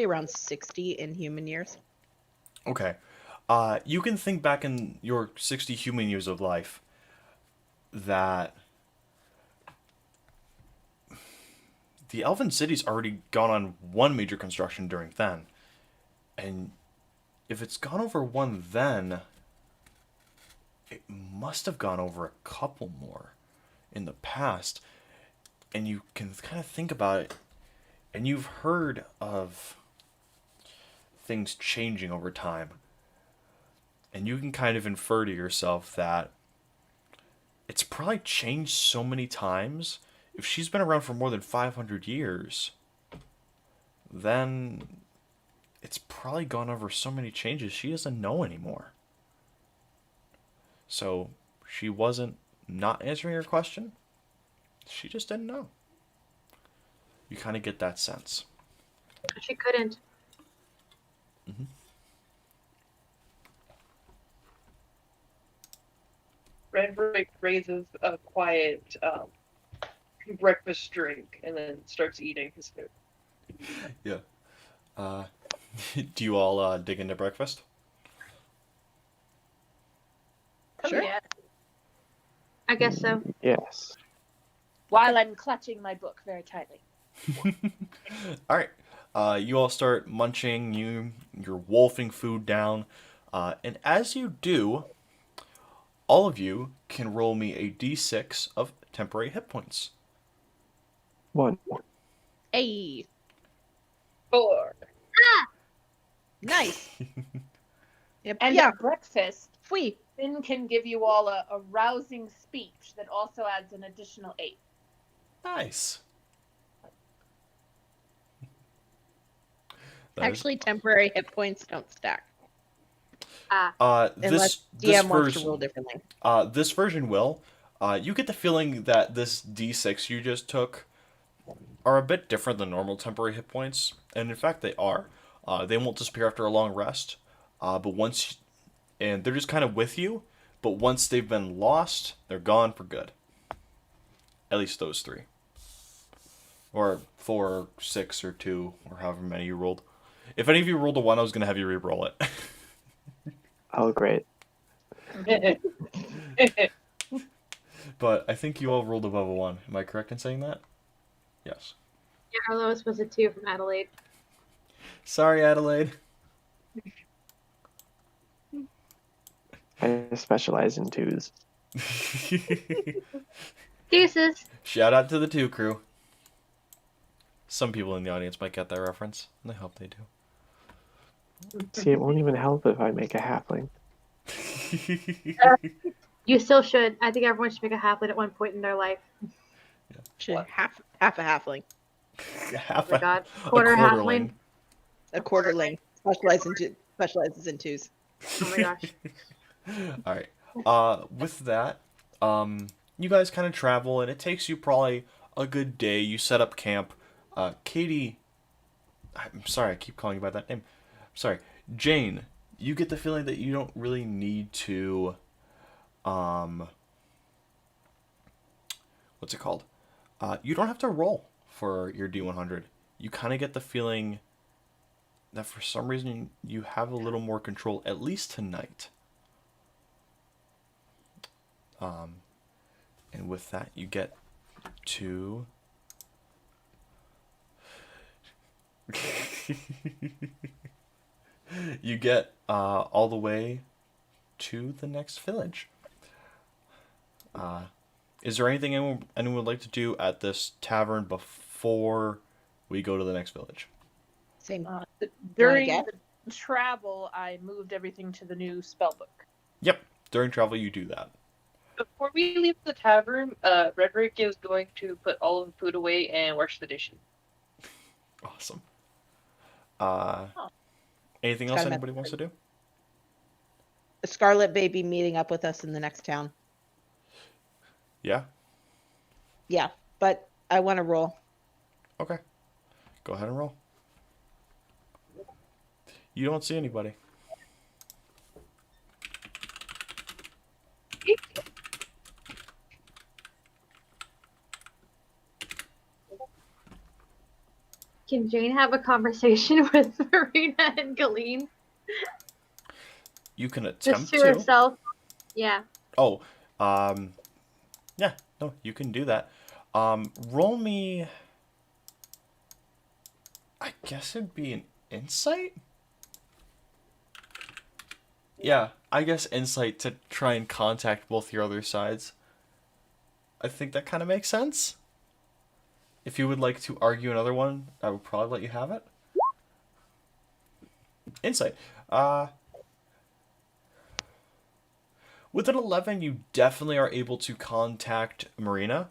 around 60 in human years. Okay. You can think back in your 60 human years of life that the Elven City's already gone on one major construction during then. And if it's gone over one then, it must have gone over a couple more in the past. And you can kind of think about it, and you've heard of things changing over time. And you can kind of infer to yourself that it's probably changed so many times. If she's been around for more than 500 years, then it's probably gone over so many changes she doesn't know anymore. So she wasn't not answering your question. She just didn't know. You kind of get that sense. She couldn't. Mm-hmm. Redrick raises a quiet breakfast drink and then starts eating his food. Yeah. Do you all dig into breakfast? Sure. Yeah. I guess so. Yes. While I'm clutching my book very tightly. All right. You all start munching. You're wolfing food down, and as you do, all of you can roll me a d6 of temporary hit points. 1. Hey, 4. nice. Yep. And Yeah. at breakfast, Fui. Finn can give you all a rousing speech that also adds an additional 8. Nice. That is- Actually, temporary hit points don't stack this unless DM wants to roll version, differently. this version will. You get the feeling that this d6 you just took are a bit different than normal temporary hit points, and in fact they are. They won't disappear after a long rest, but once, and they're just kind of with you. But once they've been lost, they're gone for good. At least those 3, or 4, or 6, or 2, or however many you rolled. If any of you rolled a 1, I was gonna have you re-roll it. Oh, great. But I think you all rolled above a 1. Am I correct in saying that? Yes. Yeah, our lowest was a 2 from Adelaide. Sorry, Adelaide. I specialize in 2s. Deuces. Shout out to the 2 crew. Some people in the audience might get that reference, and I hope they do. See, it won't even help if I make a halfling. You still should. I think everyone should make a halfling at one point in their life. Should half a halfling, Half Oh my god. a Quarter quarterling. halfling. a quarterling specializes in 2s. Oh my gosh. All right. With that, you guys kind of travel, and it takes you probably a good day. You set up camp. Katie, I'm sorry, I keep calling you by that name. Sorry, Jane. You get the feeling that you don't really need to, what's it called? You don't have to roll for your D100. You kind of get the feeling that for some reason you have a little more control, at least tonight. And with that, you get to you get all the way to the next village. Is there anything anyone would like to do at this tavern before we go to the next village? Same. During guess? the travel, I moved everything to the new spell book. Yep. During travel, you do that. Before we leave the tavern, Redrick is going to put all of the food away and wash the dishes. Awesome. Anything It's else kinda anybody wants to do? A Scarlet Baby meeting up with us in the next town. Yeah. Yeah, but I want to roll. Okay. Go ahead and roll. You don't see anybody. Can Jane have a conversation with Marina and Galeen? You can Just attempt to to. herself? Yeah. Oh, yeah, no, you can do that. Roll me. I guess it'd be an insight. Yeah, I guess, insight to try and contact both your other sides. I think that kind of makes sense. If you would like to argue another one, I would probably let you have it. Insight. With an 11, you definitely are able to contact Marina.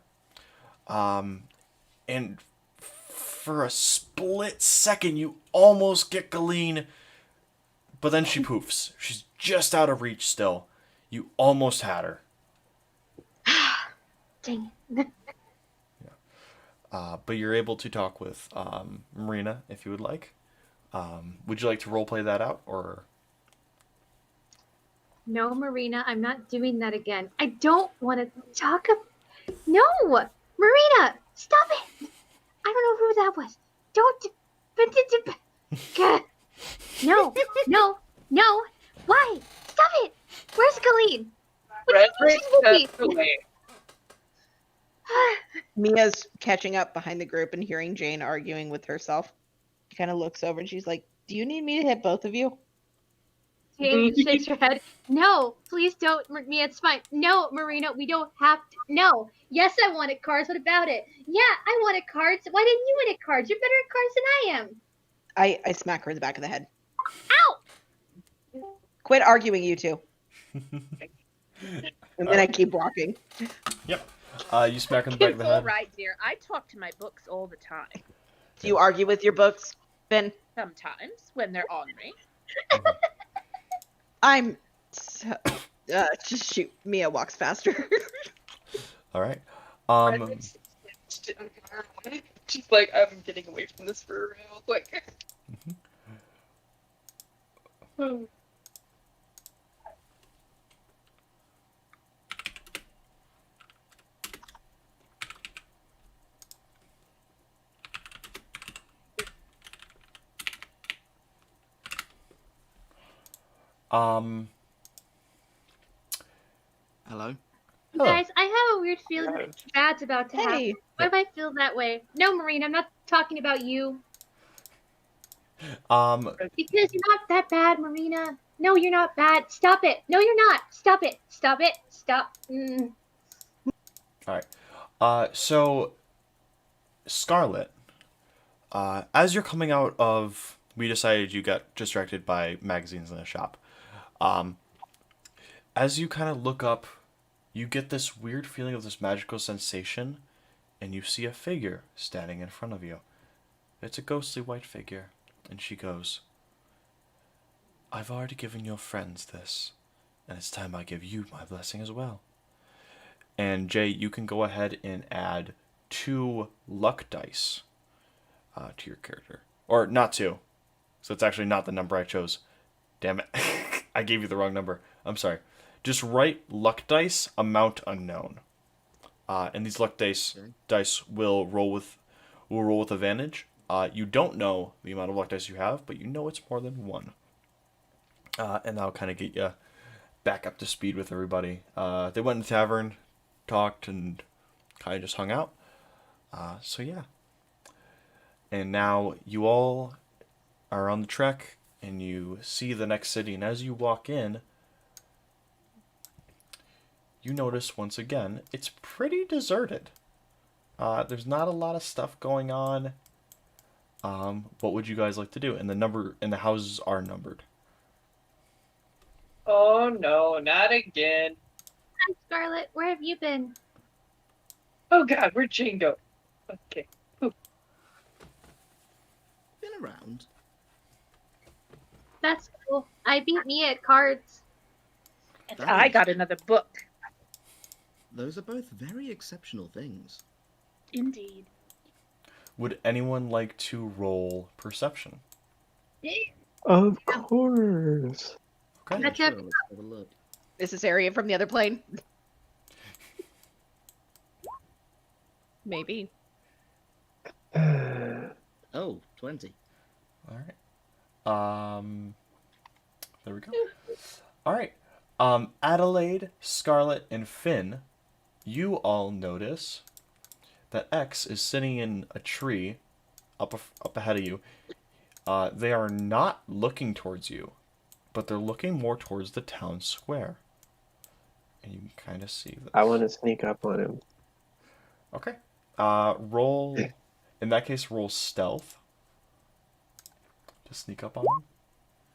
And for a split second, you almost get Galeen, but then she poofs. She's just out of reach still. You almost had her. Dang it. But you're able to talk with Marina if you would like. Would you like to roleplay that out, or? No, Marina, I'm not doing that again. I don't want to talk. No, Marina, stop it! I don't know who that was. Don't. No, no, no. Why? Stop it! Where's Galeen? What do you mean she's with me? Mia's catching up behind the group and hearing Jane arguing with herself. She kind of looks over and she's like, "Do you need me to hit both of you?" Jane shakes her head. No, please don't, Mia. It's fine. No, Marina, we don't have to. No. Yes, I wanted cards. What about it? Yeah, I wanted cards. Why didn't you want cards? You're better at cards than I am. I smack her in the back of the head. Ow! Quit arguing, you two. And then I keep walking. Yep. You smack her in the back of It's the all head. right, dear. I talk to my books all the time. Do you argue with your books, Ben? Sometimes when they're ornery. I'm so, just shoot. Mia walks faster. All right. She's like, I'm getting away from this for real quick. Hello. You guys, I have a weird feeling that bad's about to happen. Hey. Why do I feel that way? No, Marina, I'm not talking about you. Because you're not that bad, Marina. No, you're not bad. Stop it. No, you're not. Stop it. Stop it. Stop. All right. So, Scarlet, as you're coming out of, we decided you got distracted by magazines in the shop. As you kind of look up, you get this weird feeling of this magical sensation, and you see a figure standing in front of you. It's a ghostly white figure, and she goes, "I've already given your friends this, and it's time I give you my blessing as well." And Jay, you can go ahead and add 2 luck dice to your character. Or not 2. So it's actually not the number I chose. Damn it. I gave you the wrong number. I'm sorry. Just write luck dice, amount unknown. And these luck dice will roll with advantage. You don't know the amount of luck dice you have, but you know it's more than 1. And that'll kind of get you back up to speed with everybody. They went in the tavern, talked, and kind of just hung out. So yeah. And now you all are on the trek, and you see the next city. And as you walk in, you notice once again it's pretty deserted. There's not a lot of stuff going on. What would you guys like to do? And the houses are numbered. Oh no, not again. Hi, Scarlet. Where have you been? Oh god, where'd Jane go? Okay. Been around. That's cool. I beat Mia at cards. And I got another book. Those are both very exceptional things. Indeed. Would anyone like to roll perception? Of course. Okay. That's Sure, it. let's have a look. Is this area from the other plane? Maybe. Oh, 20. All right. There we go. All right. Adelaide, Scarlet, and Finn, you all notice that X is sitting in a tree up ahead of you. They are not looking towards you, but they're looking more towards the town square. And you can kind of see this. I want to sneak up on him. Okay. Roll. In that case, roll stealth to sneak up on him.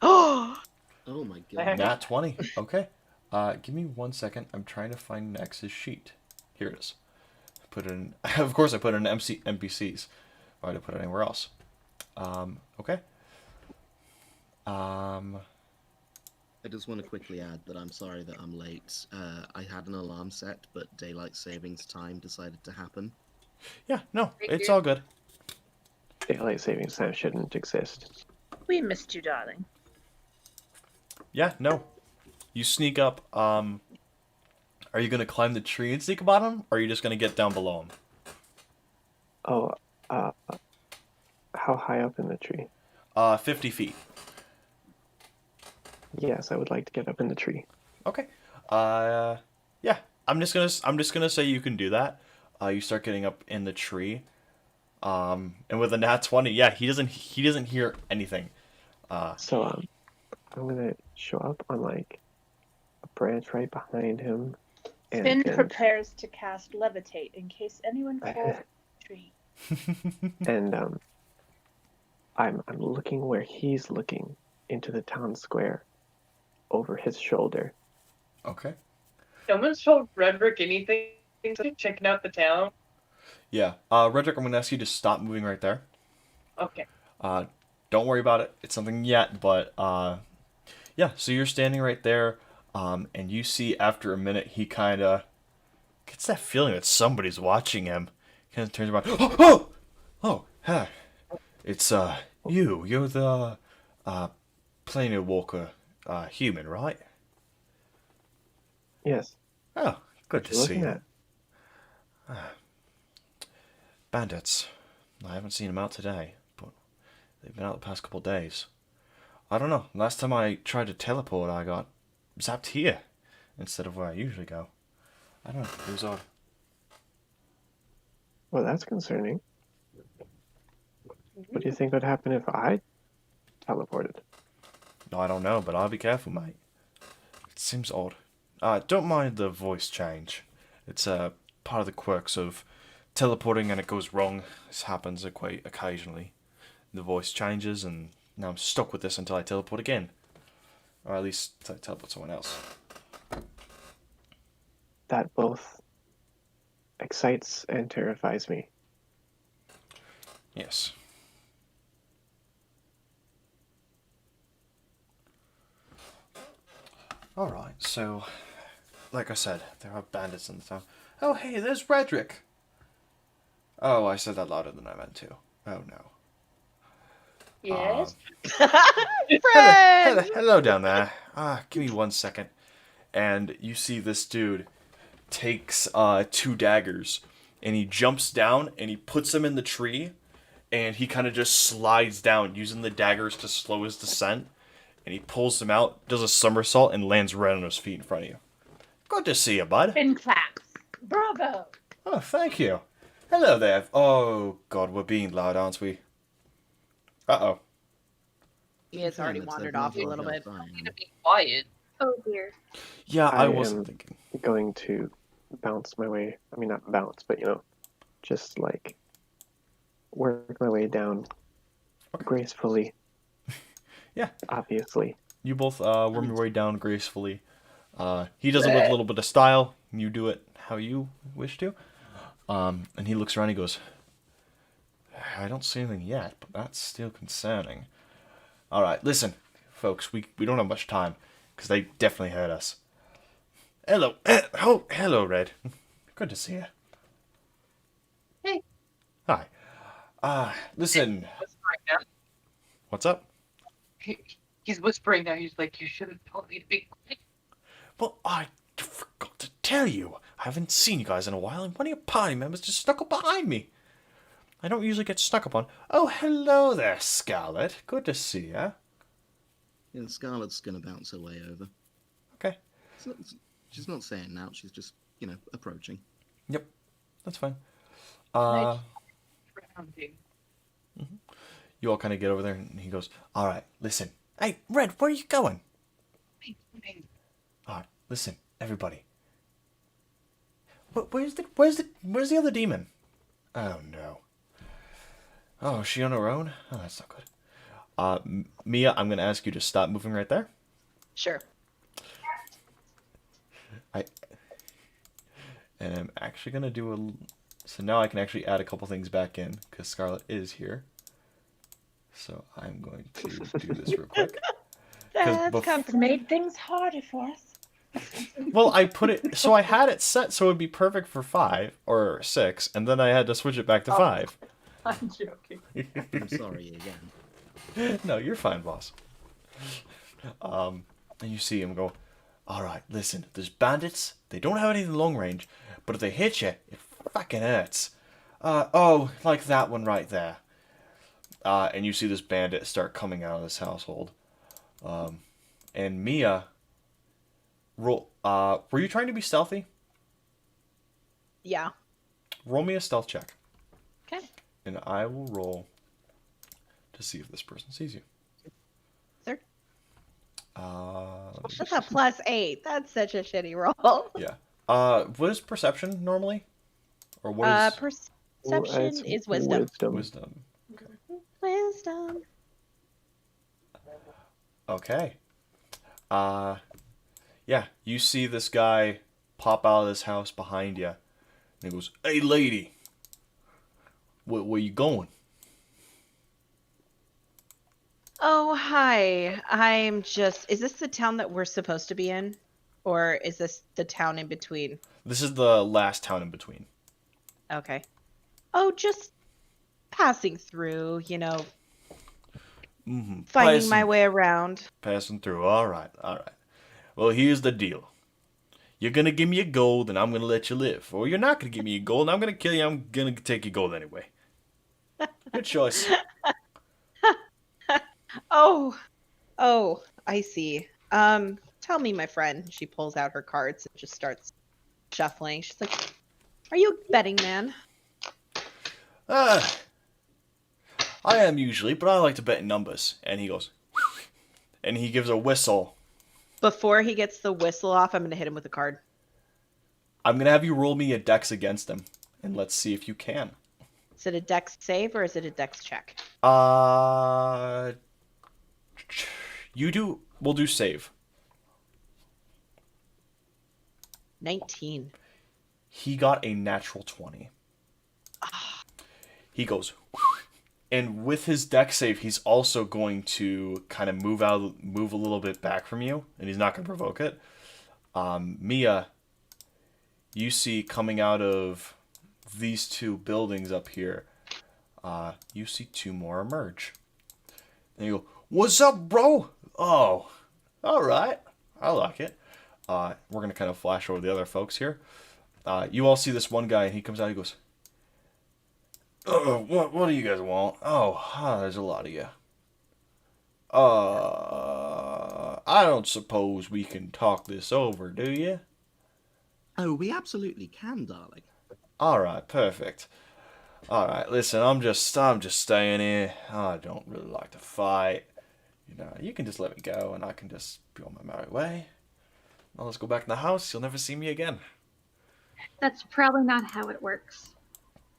Oh, Oh my god. Nat 20. Okay. Give me 1 second. I'm trying to find Nex's sheet. Here it is. Put it in. Of course, I put it in NPCs. Why did I put it anywhere else? Okay. I just want to quickly add that I'm sorry that I'm late. I had an alarm set, but daylight savings time decided to happen. Yeah, no, it's all good. Daylight savings time shouldn't exist. We missed you, darling. Yeah, no. You sneak up. Are you gonna climb the tree and sneak up on him, or are you just gonna get down below him? Oh, how high up in the tree? 50 feet. Yes, I would like to get up in the tree. Okay. Yeah. I'm just gonna say you can do that. You start getting up in the tree. And with a nat 20, yeah, he doesn't hear anything. So I'm gonna show up on like a branch right behind him, Finn and prepares to cast levitate in case anyone falls in the tree. and I'm looking where he's looking into the town square, over his shoulder. Okay. Someone's told Redrick anything? Checking out the town? Yeah. Redrick, I'm gonna ask you to stop moving right there. Okay. Don't worry about it. It's something yet, but yeah. So you're standing right there, and you see after a minute he kind of gets that feeling that somebody's watching him. Kind of turns around. Oh, hey, it's you. You're the Planet Walker human, right? Yes. Oh, good to What you see looking you. at? Bandits. I haven't seen them out today, but they've been out the past couple of days. I don't know. Last time I tried to teleport, I got zapped here instead of where I usually go. I don't know. It was odd. Well, that's concerning. What do you think would happen if I teleported? No, I don't know, but I'll be careful, mate. It seems odd. Don't mind the voice change. It's part of the quirks of teleporting and it goes wrong. This happens quite occasionally. The voice changes and now I'm stuck with this until I teleport again. Or at least until I teleport someone else. That both excites and terrifies me. Yes. Alright, so, like I said, there are bandits in the town. Oh, hey, there's Redrick! Oh, I said that louder than I meant to. Oh, no. Yes. Hello down there. Give me 1 second. And you see this dude takes 2 daggers, and he jumps down, and he puts them in the tree, and he kind of just slides down, using the daggers to slow his descent. And he pulls them out, does a somersault, and lands right on his feet in front of you. Good to see you, bud. Finn claps. Bravo! Oh, thank you. Hello there. Oh, God, we're being loud, aren't we? Uh-oh. he has already wandered off a little bit. Need to be quiet. Oh dear. Yeah, I I wasn't am- thinking. Going to bounce my way. I mean, not bounce, but just like work my way down gracefully. Yeah. Obviously. You both worm your way down gracefully. He does it with a little bit of style. You do it how you wish to. And he looks around and he goes, I don't see anything yet, but that's still concerning. Alright, listen, folks, we don't have much time, because they definitely heard us. Hello. Hello, Red. Good to see you. Hey. Hi. Listen. Whispering now. What's up? He's whispering now. He's like, you should have told me to be quiet. Well, I forgot to tell you. I haven't seen you guys in a while, and one of your party members just snuck up behind me. I don't usually get snuck up on. Oh, hello there, Scarlet. Good to see ya. Yeah, Scarlet's gonna bounce her way over. Okay. She's not saying now. She's just, approaching. Yep. That's fine. Grounding. You all kind of get over there, and he goes, all right, listen. Hey, Red, where are you going? All right, listen, everybody. Where's the other demon? Oh no. Oh, is she on her own? Oh, that's not good. Mia, I'm gonna ask you to stop moving right there. Sure. And I'm actually gonna do a. So now I can actually add a couple things back in because Scarlet is here. So I'm going to do this real quick. That's It's made things harder for us. Well, I put it so I had it set so it would be perfect for 5 or 6, and then I had to switch it back to 5. I'm joking. I'm sorry again. No, you're fine, boss. And you see him go, all right, listen, there's bandits. They don't have anything long range, but if they hit you, it fucking hurts. Oh, like that one right there. And you see this bandit start coming out of this household. And Mia, roll. Were you trying to be stealthy? Yeah. Roll me a stealth check. Okay. And I will roll to see if this person sees you. Sir. Let me That's a +8. That's such a shitty roll. Yeah. What is perception normally? Or what is Perception is wisdom. wisdom? Wisdom. Okay. Yeah, you see this guy pop out of this house behind you. And he goes, "Hey, lady. Where you going?" Oh, hi. I'm just. Is this the town that we're supposed to be in? Or is this the town in between? This is the last town in between. Okay. Oh, just passing through, Mm-hmm. finding my way around. Passing through. All right. Well, here's the deal. You're gonna give me your gold, and I'm gonna let you live. Or you're not gonna give me your gold, and I'm gonna kill you. I'm gonna take your gold anyway. Good choice. Oh, I see. Tell me, my friend. She pulls out her cards and just starts shuffling. She's like, "Are you a betting man?" I am usually, but I like to bet in numbers. And he goes, and he gives a whistle. Before he gets the whistle off, I'm gonna hit him with a card. I'm gonna have you roll me a dex against him, and let's see if you can. Is it a dex save or is it a dex check? We'll do save. 19. He got a natural 20. He goes, and with his dex save, he's also going to kind of move a little bit back from you, and he's not going to provoke it. Mia, you see coming out of these 2 buildings up here, you see 2 more emerge. And you go, "What's up, bro?" "Oh, all right. I like it." We're going to kind of flash over the other folks here. You all see this one guy, and he comes out, he goes, what do you guys want?" "Oh, there's a lot of you. I don't suppose we can talk this over, do you?" Oh, we absolutely can, darling. "All right, perfect. All right, listen, I'm just staying here. I don't really like to fight. You can just let me go, and I can just be on my merry way. Now let's go back in the house. You'll never see me again." That's probably not how it works.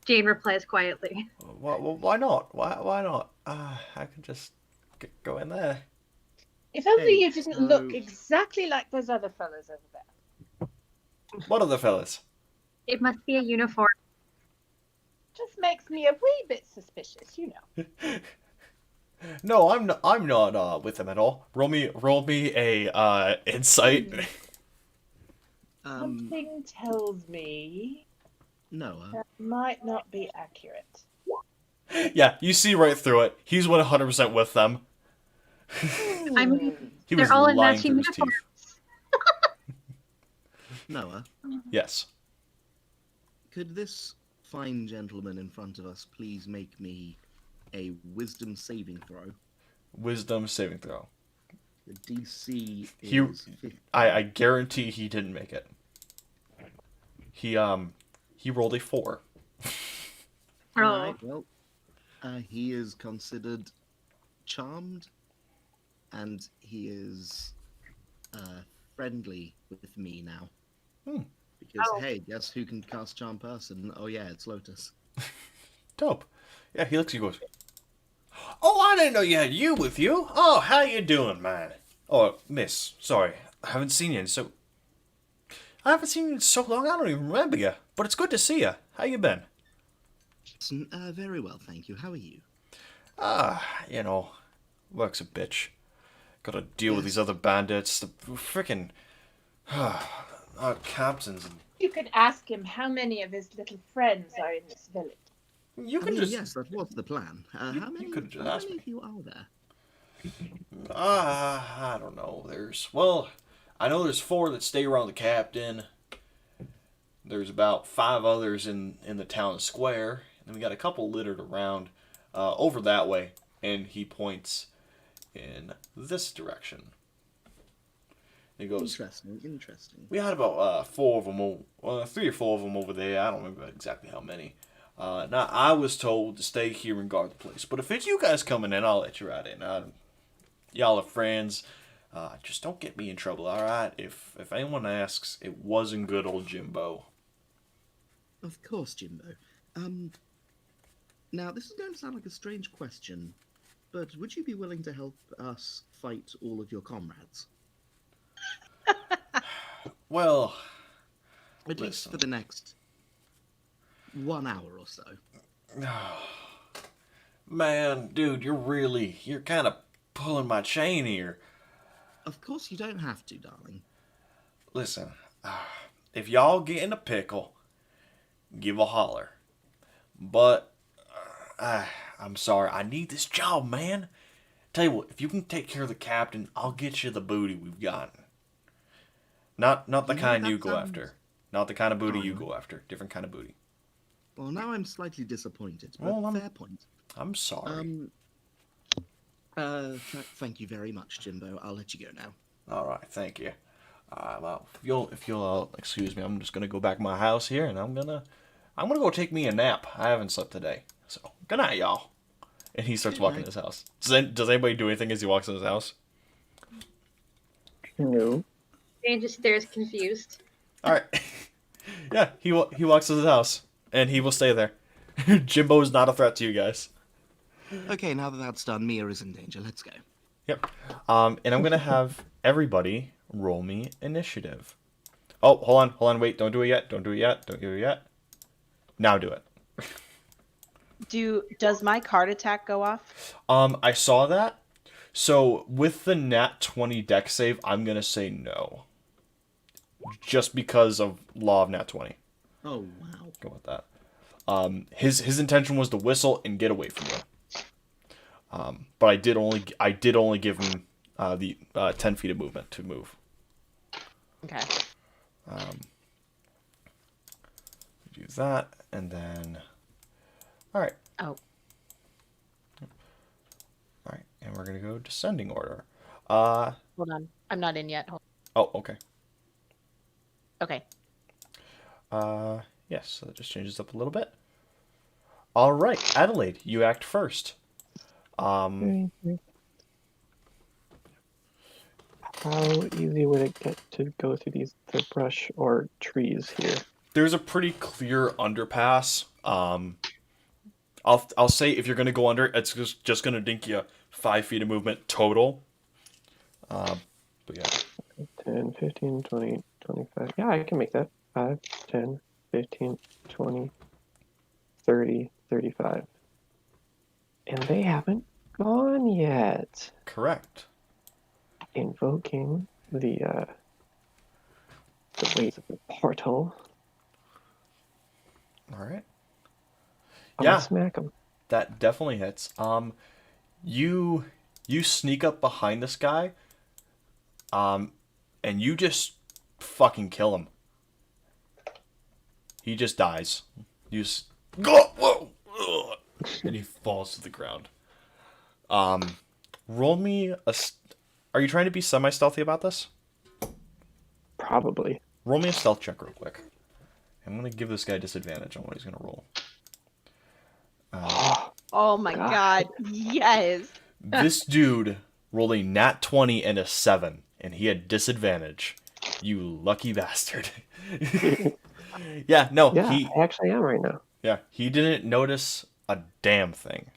Jane replies quietly. Why not? Why not? I can just go in there. If only Hey, you didn't so- look exactly like those other fellas over there. What other fellas? It must be a uniform. Just makes me a wee bit suspicious, No, I'm not with them at all. Roll me a insight. Something tells me Noah. that might not be accurate. Yeah, you see right through it. He's 100% with them. I mean, He was they're all in lying matching through his uniforms. teeth. Noah, Yes. could this fine gentleman in front of us please make me a wisdom saving throw? Wisdom saving throw. The DC He- is 50. I guarantee he didn't make it. He rolled a 4. Oh. Alright, well, he is considered charmed, and he is friendly with me now. Hmm. Because, Oh. hey, guess who can cast Charm Person? Oh, yeah, it's Lotus. Dope. Yeah, he looks at you and goes, "Oh, I didn't know you had you with you. Oh, how you doing, man? Oh, miss, sorry. I haven't seen you in so... I haven't seen you in so long, I don't even remember you. But it's good to see you. How you been?" Very well, thank you. How are you? You know, work's a bitch. Gotta deal with these Yes. other bandits, the frickin' captains. And You could ask him how many of his little friends are in this village. you I can mean, just... yes, that was the plan. How many, could've just how asked many me. of you are there? I don't know. Well, I know there's 4 that stay around the captain. There's about 5 others in the town square. And we got a couple littered around over that way. And he points in this direction. He goes, Interesting. "We had about 4 of them, 3 or 4 of them over there. I don't remember exactly how many. Now, I was told to stay here and guard the place. But if it's you guys coming in, I'll let you right in. Y'all are friends. Just don't get me in trouble, all right? If anyone asks, it wasn't good old Jimbo." Of course, Jimbo. Now, this is going to sound like a strange question, but would you be willing to help us fight all of your comrades? Well, At least listen. for the next 1 hour or so. Man, dude, you're kind of pulling my chain here. Of course, you don't have to, darling. Listen, if y'all get in a pickle, give a holler. But I'm sorry, I need this job, man. Tell you what, if you can take care of the captain, I'll get you the booty we've gotten. Not the You know, kind that you go sounds- after. Not the kind of booty Oh, you no. go after. Different kind of booty. Well, now I'm slightly disappointed, but Well, fair point. I'm sorry. Thank you very much, Jimbo. I'll let you go now. All right, thank you. Well, if you'll excuse me, I'm just gonna go back to my house here, and I'm gonna go take me a nap. I haven't slept today, so good night, y'all. And he starts Good walking night. his house. Does anybody do anything as he walks in his house? No. Jane just stares confused. All right. Yeah, he walks to his house, and he will stay there. Jimbo is not a threat to you guys. Okay, now that that's done, Mia is in danger. Let's go. Yep. And I'm gonna have everybody roll me initiative. Oh, hold on, wait, don't do it yet. Don't do it yet. Now do it. Does my card attack go off? I saw that. So with the nat 20 deck save, I'm gonna say no. Just because of law of nat 20. Oh, wow. Go with that. His intention was to whistle and get away from you. But I did only give him the 10 feet of movement to move. Okay. Do that, and then... Alright. Oh. Alright, and we're going to go descending order. Hold on. I'm not in yet. Oh, okay. Okay. Yes, so that just changes up a little bit. Alright, Adelaide, you act first. How easy would it get to go through the brush or trees here? There's a pretty clear underpass. I'll say if you're gonna go under, it's just gonna dink you 5 feet of movement total. But yeah. 10, 15, 20, 25. Yeah, I can make that. 5, 10, 15, 20, 30, 35. And they haven't gone yet. Correct. Invoking the ways of the portal. Alright. I'm Yeah. gonna smack them. That definitely hits. You sneak up behind this guy, and you just fucking kill him. He just dies. You just whoa, and he falls to the ground. Roll me a. Are you trying to be semi-stealthy about this? Probably. Roll me a stealth check real quick. I'm gonna give this guy disadvantage on what he's gonna roll. Oh my God. god. Yes. This dude rolled a nat 20 and a 7, and he had disadvantage. You lucky bastard. Yeah, no, Yeah, he I actually am right now. yeah, he didn't notice a damn thing.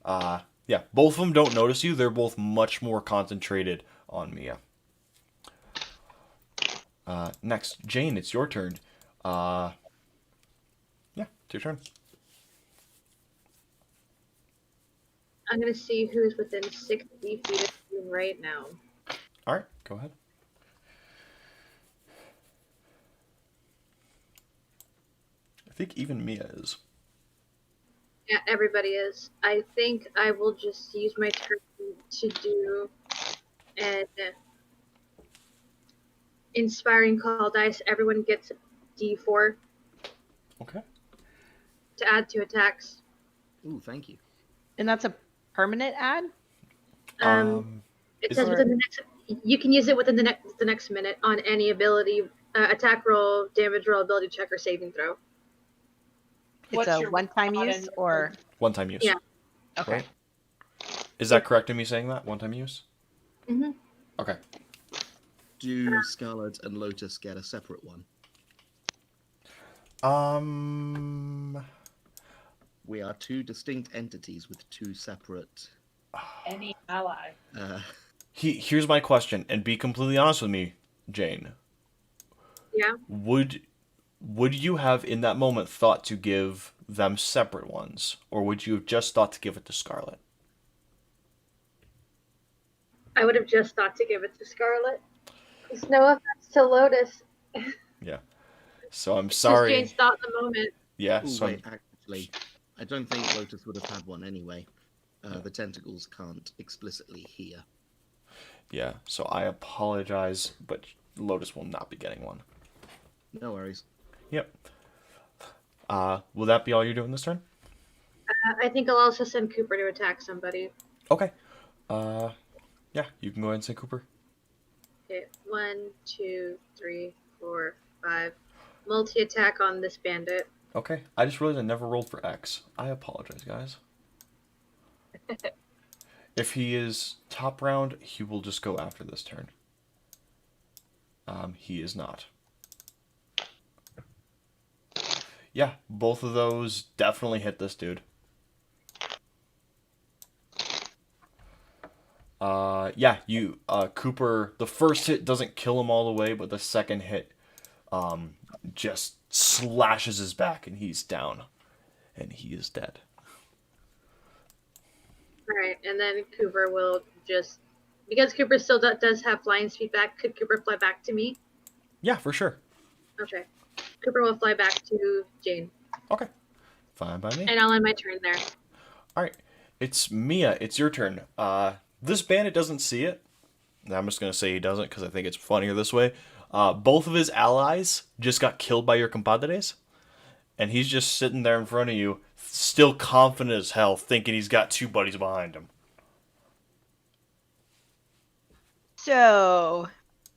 Yeah, both of them don't notice you. They're both much more concentrated on Mia. Next, Jane, it's your turn. Yeah, it's your turn. I'm gonna see who's within 60 feet of you right now. All right, go ahead. I think even Mia is. Yeah, everybody is. I think I will just use my turn to do an inspiring call dice. Everyone gets a D4 Okay. to add to attacks. Ooh, thank you. And that's a permanent ad? It Is says there- within the next. You can use it within the next minute on any ability, attack roll, damage roll, ability check, or saving throw. It's What's a your one-time weapon use and your or One-time use. Yeah. okay. Right? Is that correct in me saying that? One-time use? Mm-hmm. Okay. Do Scarlet and Lotus get a separate one? We are two distinct entities with two separate. any ally. Here's my question, and be completely honest with me, Jane. Yeah. Would you have in that moment thought to give them separate ones, or would you have just thought to give it to Scarlet? I would have just thought to give it to Scarlet. There's no offense to Lotus. Yeah. So I'm Just sorry. Jane's thought in the moment. Yeah. Ooh, So wait, actually, I don't think Lotus would have had one anyway. The tentacles can't explicitly hear. yeah. So I apologize, but Lotus will not be getting one. No worries. Yep. Will that be all you're doing this turn? I think I'll also send Cooper to attack somebody. Okay. Yeah, you can go ahead and say Cooper. Okay, 1, 2, 3, 4, 5. Multi-attack on this bandit. Okay. I just realized I never rolled for X. I apologize, guys. If he is top round, he will just go after this turn. He is not. Yeah, both of those definitely hit this dude. Yeah, Cooper, the first hit doesn't kill him all the way, but the second hit, just slashes his back and he's down. And he is dead. Alright, and then Cooper will just... Because Cooper still does have flying speed back, could Cooper fly back to me? Yeah, for sure. Okay. Cooper will fly back to Jane. Okay. Fine by me. And I'll end my turn there. Alright. It's Mia. It's your turn. This bandit doesn't see it. I'm just going to say he doesn't because I think it's funnier this way. Both of his allies just got killed by your compadres. And he's just sitting there in front of you, still confident as hell, thinking he's got two buddies behind him. So,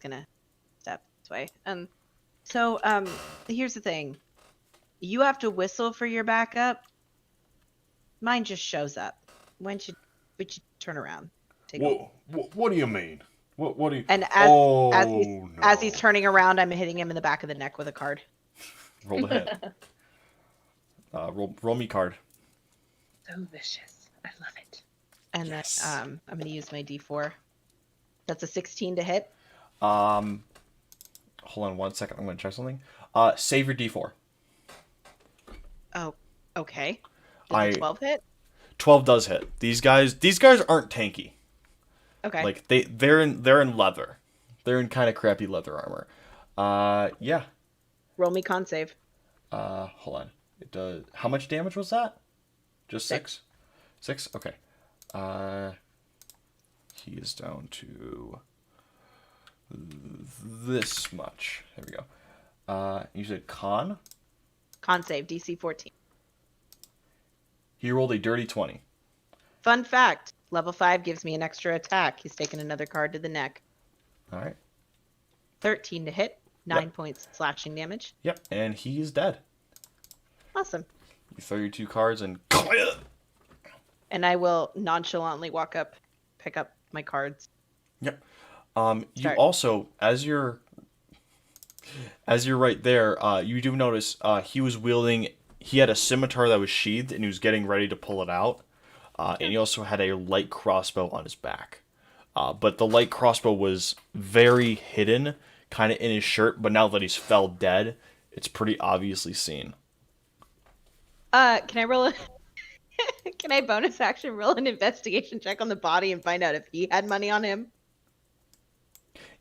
gonna step this way. Here's the thing. You have to whistle for your backup. Mine just shows up. When should we should turn around? Take a What do you mean? What do you... And as he's turning around, I'm hitting him in the back of the neck with a card. Roll the hit. Roll me card. So vicious. I love it. And Yes. then I'm gonna use my D4. That's a 16 to hit. Hold on 1 second. I'm going to check something. Save your D4. Oh, okay. Does a 12 hit? 12 does hit. These guys aren't tanky. Okay. Like they're in leather. They're in kind of crappy leather armor. Yeah. Roll me con save. Hold on. It does. How much damage was that? Just 6? 6? Okay. He is down to this much. There we go. You said con? Con save, DC 14. He rolled a dirty 20. Fun fact, level 5 gives me an extra attack. He's taken another card to the neck. All right. 13 to hit, 9 points slashing damage. Yep. And he is dead. Awesome. You throw your 2 cards and... And I will nonchalantly walk up, pick up my cards. Yep. You Start. also, as you're right there, you do notice he was wielding. He had a scimitar that was sheathed, and he was getting ready to pull it out. And he also had a light crossbow on his back. But the light crossbow was very hidden, kind of in his shirt. But now that he's fell dead, it's pretty obviously seen. Can I roll a can I bonus action roll an investigation check on the body and find out if he had money on him?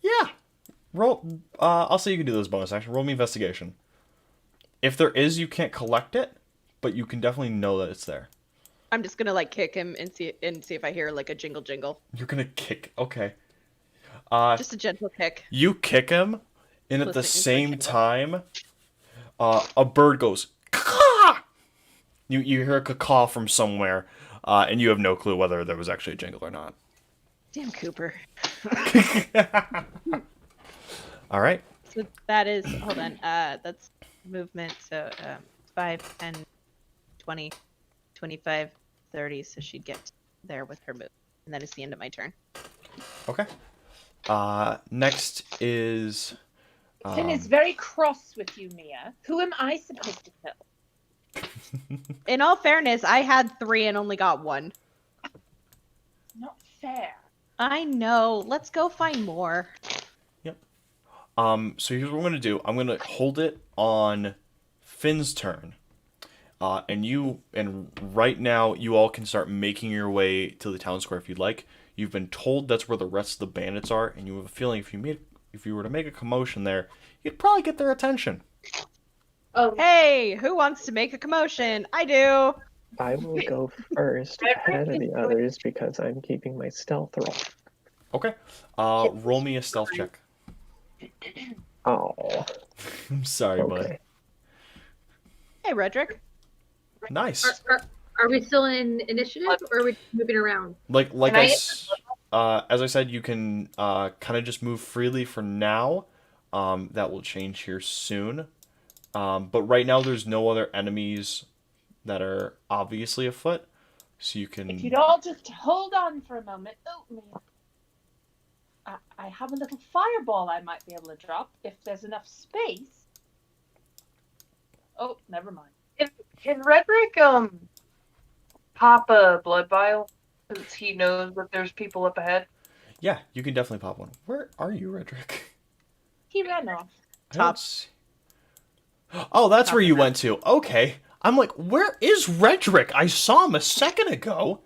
Yeah. Roll. I'll say you can do this bonus action. Roll me investigation. If there is, you can't collect it, but you can definitely know that it's there. I'm just gonna like kick him and see if I hear like a jingle jingle. You're gonna kick. Okay. Just a gentle kick. You kick him, and at the Listening same to time, a bird goes caw. You hear a caw from somewhere, and you have no clue whether there was actually a jingle or not. Damn Cooper. All right. So that is hold on. That's movement. So 5, 10, 20, 25, 30. So she'd get there with her move, and that is the end of my turn. Okay. Next is. Finn is very cross with you, Mia. Who am I supposed to kill? In all fairness, I had 3 and only got 1. Not fair. I know. Let's go find more. So here's what I'm gonna do. I'm gonna hold it on Finn's turn, and right now you all can start making your way to the town square if you'd like. You've been told that's where the rest of the bandits are, and you have a feeling if you were to make a commotion there, you'd probably get their attention. Oh, Hey, who wants to make a commotion? I do. I will go first ahead of the others because I'm keeping my stealth roll. Okay. Roll me a stealth check. Oh, I'm sorry, bud. okay. Hey, Redrick. Nice. are we still in initiative or are we moving around? Like Can as I said, you can kind of just move freely for now. That will change here soon. But right now there's no other enemies that are obviously afoot, so you can. If you'd all just hold on for a moment. Oh, Mia. I have a little fireball I might be able to drop if there's enough space. Oh, never mind. Can Redrick pop a blood vial since he knows that there's people up ahead? Yeah, you can definitely pop one. Where are you, Redrick? He ran off. I don't see- Oh, that's where you went to. Okay. I'm like, where is Redrick? I saw him a second ago.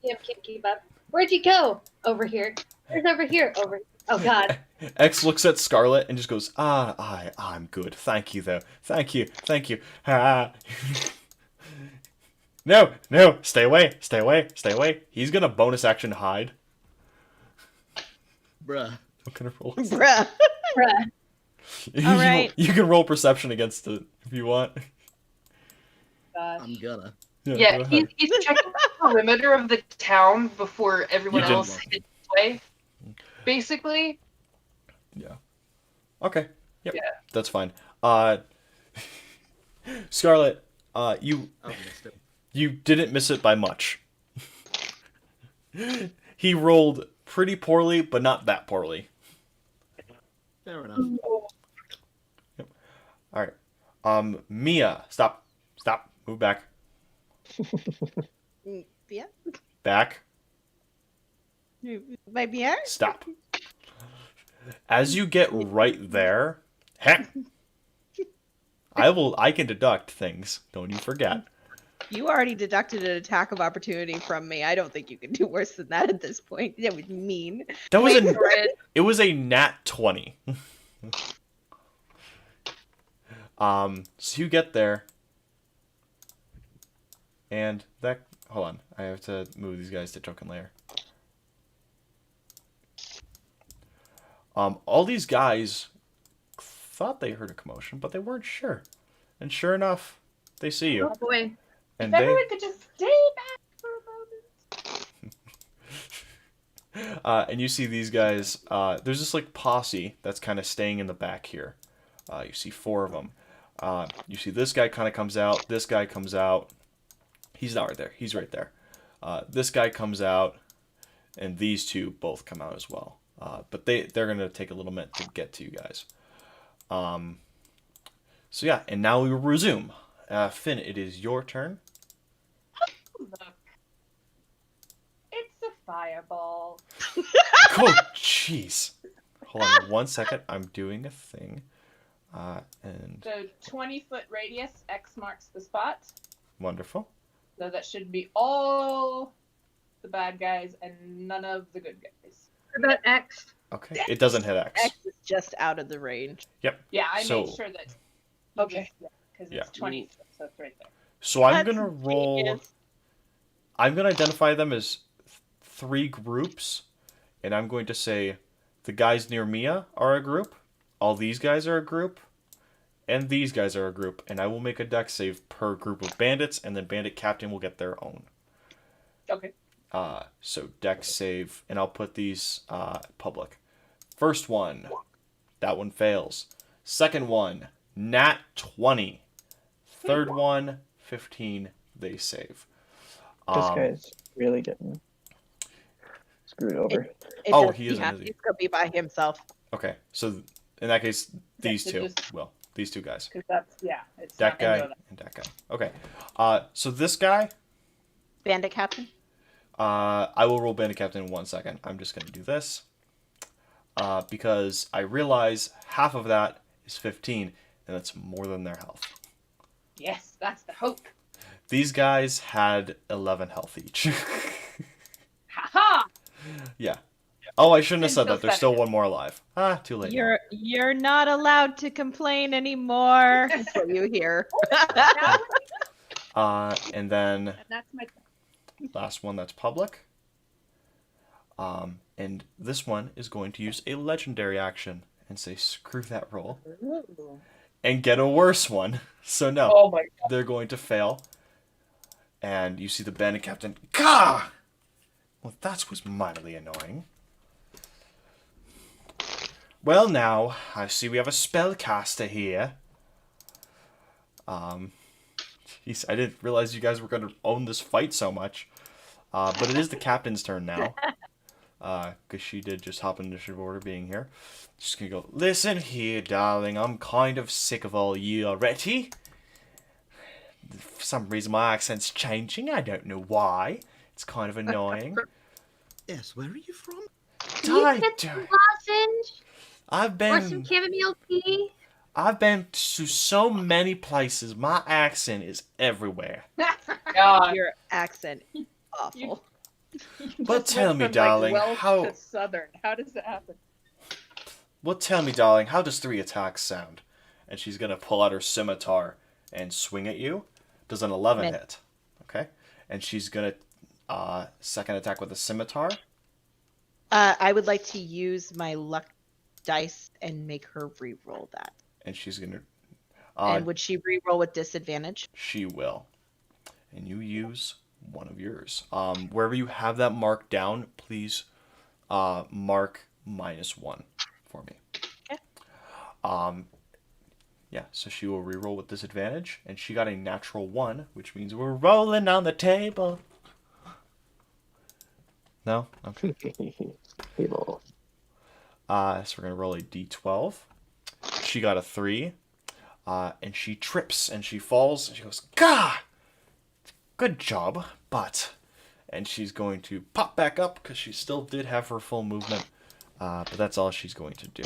Yeah, can't keep up. Where'd you go? Over here. Where's over here? Over. Oh God. X looks at Scarlet and just goes, I'm good. Thank you, though. Thank you. Ah. No, stay away. He's gonna bonus action hide. Bruh. What kind of roll? Bruh. Bruh. All right. You can roll perception against it if you want. God. I'm gonna. Yeah, go ahead. he's checking the perimeter of the town before everyone You did. else hits way. Basically, Okay. Yep. Yeah. That's fine. Scarlet, you I missed it. you didn't miss it by much. He rolled pretty poorly, but not that poorly. Fair enough. All right. Mia, stop, move back, Yeah. back, My beer? stop. As you get right there, heck, I can deduct things. Don't you forget. You already deducted an attack of opportunity from me. I don't think you can do worse than that at this point. That was mean. That was Wait for it. it was a nat 20. So you get there, and that. Hold on, I have to move these guys to token layer. All these guys thought they heard a commotion, but they weren't sure. And sure enough, they see you. Oh boy. And If everyone could just stay back for a moment. and you see these guys. There's this like posse that's kind of staying in the back here. You see 4 of them. You see this guy kind of comes out. This guy comes out. He's not right there. He's right there. This guy comes out. and these two both come out as well. But they're gonna take a little minute to get to you guys. So yeah, and now we will resume. Finn, it is your turn. Look. It's a fireball. Oh, jeez. Hold on 1 second. I'm doing a thing. And So 20-foot radius, X marks the spot. wonderful. So that should be all the bad guys and none of the good guys. What about X? Okay, it doesn't hit X. X is just out of the range. Yep. Yeah, I So- made sure that. Okay. Because Yeah. it's 20 foot, so it's right there. So I'm That's gonna roll. genius. I'm gonna identify them as 3 groups, and I'm going to say the guys near Mia are a group, all these guys are a group, and these guys are a group, and I will make a dex save per group of bandits, and then bandit captain will get their own. Okay. So dex save, and I'll put these public. First one, that one fails. Second one, nat 20. Third one, 15. They save. This guy's really getting screwed over. Oh, Does he isn't, have is he? He's gonna be by himself. Okay, so in that case, these so two just- will. These two guys. Because that's, it's That not gonna guy go and that guy. Okay. So this guy, Bandit captain. I will roll bandit captain in 1 second. I'm just going to do this. Because I realize half of that is 15, and that's more than their health. Yes, that's the hope. These guys had 11 health each. Ha-ha! Yeah. Oh, I shouldn't have said Until that. There's still 7. one more alive. Too late. now. You're not allowed to complain anymore. That's what you hear. And then And that's my last one that's public. And this one is going to use a legendary action and say screw that roll and get a worse one. So no, Oh my god. they're going to fail. And you see the bandit captain. Gah! Well, that was mightily annoying. Well, now I see we have a spellcaster here. Jeez, I didn't realize you guys were going to own this fight so much. But it is the captain's turn now. Because she did just hop in initiative order being here. She's going to go, listen here, darling. I'm kind of sick of all you already. For some reason, my accent's changing. I don't know why. It's kind of annoying. Yes, where are you from? You I get some don't- lozenge I've or some been chamomile tea. I've been to so many places. My accent is everywhere. God. Your accent is awful. But Just tell went me, from, darling, Welsh how- to Southern. How does that happen? Well, tell me, darling, how does 3 attacks sound? And she's gonna pull out her scimitar and swing at you. Does an 11 Miss. hit? Okay. And she's gonna second attack with a scimitar. I would like to use my luck dice and make her re-roll that. And she's gonna. And would she re-roll with disadvantage? She will. And you use one of yours. Wherever you have that marked down, please mark -1 for me. Okay. Yeah, so she will re-roll with disadvantage, and she got a natural 1, which means we're rolling on the table. No? Okay. Table. So we're gonna roll a d12. She got a 3, and she trips and she falls and she goes, "Gah! Good job, but," and she's going to pop back up because she still did have her full movement, but that's all she's going to do.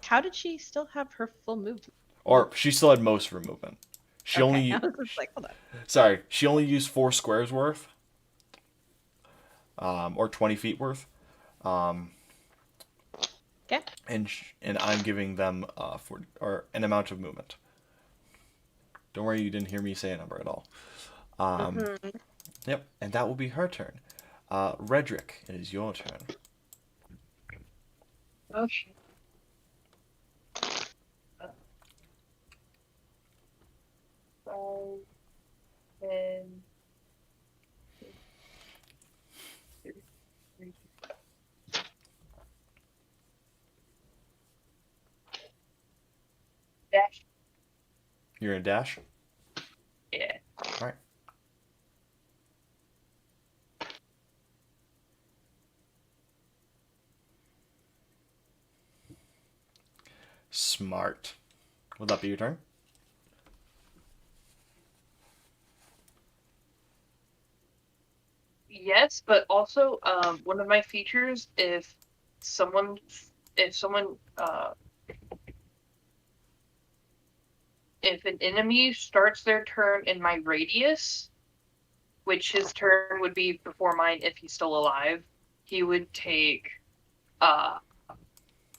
How did she still have her full movement? Or she still had most of her movement. She only I was just like, hold on. sorry, she only used 4 squares worth, or 20 feet worth. Okay. And I'm giving them or an amount of movement. Don't worry, you didn't hear me say a number at all. Yep, and that will be her turn. Redrick, it is your turn. Oh shit. Then dash. You're in dash. Yeah. All right. Smart. Will that be your turn? Yes, but also one of my features, someone if someone if an enemy starts their turn in my radius, which his turn would be before mine if he's still alive, he would take uh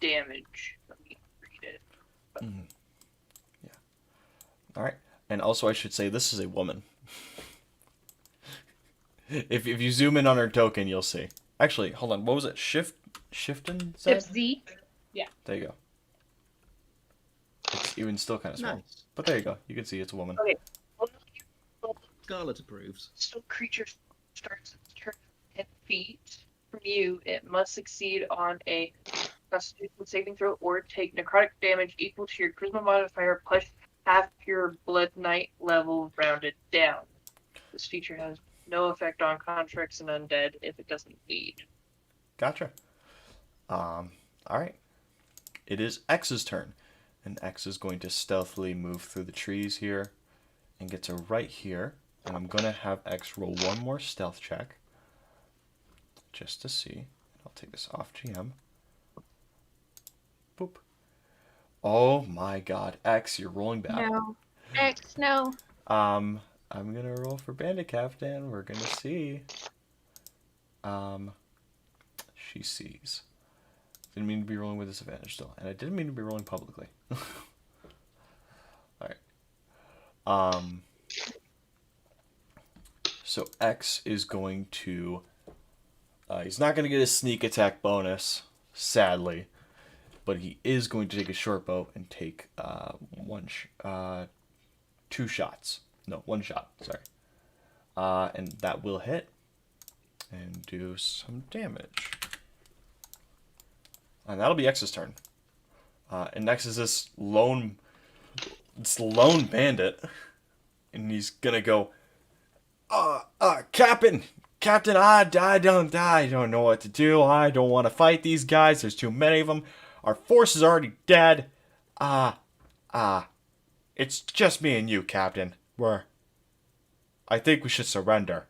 damage. Let me read it. Yeah. All right. And also, I should say this is a woman. If you zoom in on her token, you'll see. Actually, hold on. What was it? Shifting? Shift Z. There you go. It's even still kind of small. Nice. But there you go. You can see it's a woman. Okay. Scarlet approves. So creature starts its turn 10 feet from you. It must succeed on a Constitution saving throw or take necrotic damage equal to your charisma modifier plus half your blood knight level rounded down. This feature has no effect on constructs and undead if it doesn't bleed. Gotcha. All right. It is X's turn. And X is going to stealthily move through the trees here and get to right here. And I'm going to have X roll one more stealth check just to see. I'll take this off GM. Boop. Oh my god. X, you're rolling bad. No. X, no. I'm going to roll for Bandit Captain. We're going to see. She sees. Didn't mean to be rolling with disadvantage still. And I didn't mean to be rolling publicly. Alright. So X is going to... he's not going to get a sneak attack bonus, sadly. But he is going to take a short bow and take two shots. No, one shot, sorry. And that will hit. And do some damage. And that'll be X's turn. And next is this lone bandit. And he's gonna go, Captain, I don't know what to do. I don't want to fight these guys. There's too many of them. Our force is already dead. It's just me and you, Captain. I think we should surrender.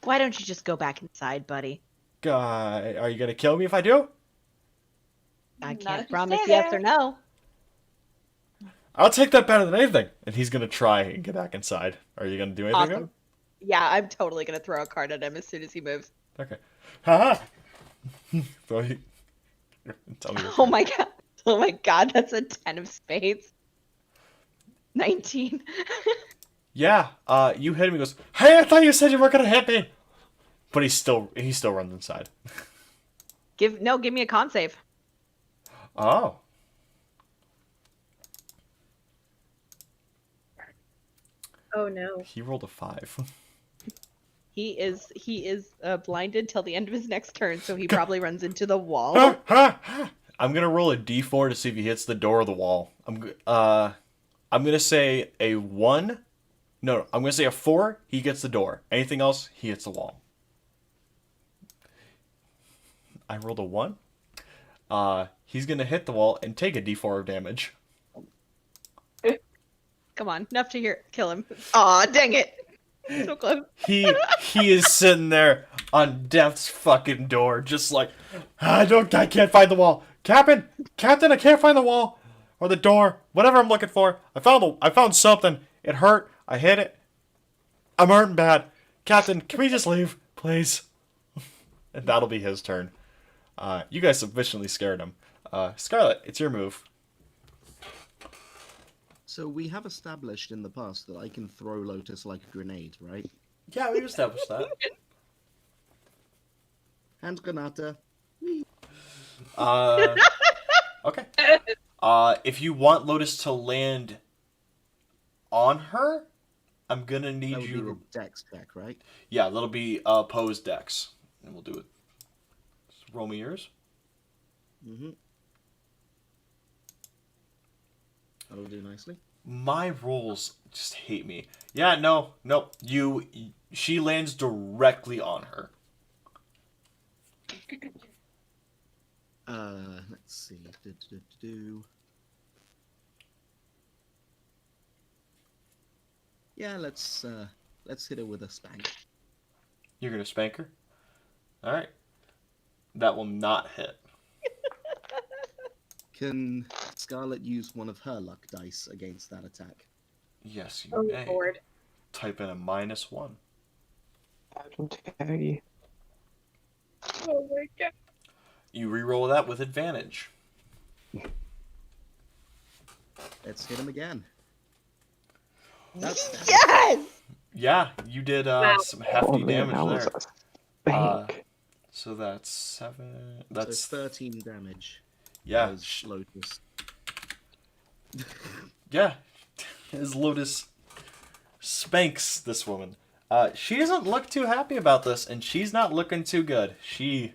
Why don't you just go back inside, buddy? Are you gonna kill me if I do? I Not can't if you promise stay yes there. or no. I'll take that better than anything. And he's gonna try and get back inside. Are you gonna do anything? Awesome. Yeah, I'm totally gonna throw a card at him as soon as he moves. Okay. Haha. Tell me. Oh my god. Oh my god, that's a 10 of spades. 19. Yeah. You hit him. He goes, "Hey, I thought you said you weren't gonna hit me." But he still runs inside. Give me a con save. Oh. Oh no. He rolled a 5. He is blinded till the end of his next turn, so he probably runs into the wall. I'm gonna roll a d4 to see if he hits the door or the wall. I'm gonna say a 1. No, I'm gonna say a 4. He gets the door. Anything else, he hits the wall. I rolled a 1. He's gonna hit the wall and take a d4 of damage. Come on, enough to kill him. Aw, dang it. So close. He is sitting there on death's fucking door, just like, I can't find the wall. Captain, I can't find the wall or the door, whatever I'm looking for. I found something. It hurt. I hit it. I'm hurting bad. Captain, can we just leave, please? And that'll be his turn. You guys sufficiently scared him. Scarlet, it's your move. So we have established in the past that I can throw Lotus like a grenade, right? Yeah, we've established that. Hand granata. Okay. If you want Lotus to land on her, I'm gonna need That would be you. the dex check, right? Yeah, that'll be opposed dex, and we'll do it. Just roll me yours. Mm-hmm. That'll do nicely. My rolls just hate me. Yeah, no. She lands directly on her. Let's see. Yeah, let's hit her with a spank. You're gonna spank her? Alright. That will not hit. Can Scarlet use one of her luck dice against that attack? Yes, you Oh may. Lord. Type in a -1. Captain Taggy. Oh my god. You re-roll that with advantage. Let's hit him again. That's Yes! Yeah, you did Wow. some hefty Oh man, damage that was there. a spank. So that's 7. so That's 13 damage. yeah, As Lotus. yeah. As Lotus spanks this woman. She doesn't look too happy about this, and she's not looking too good. She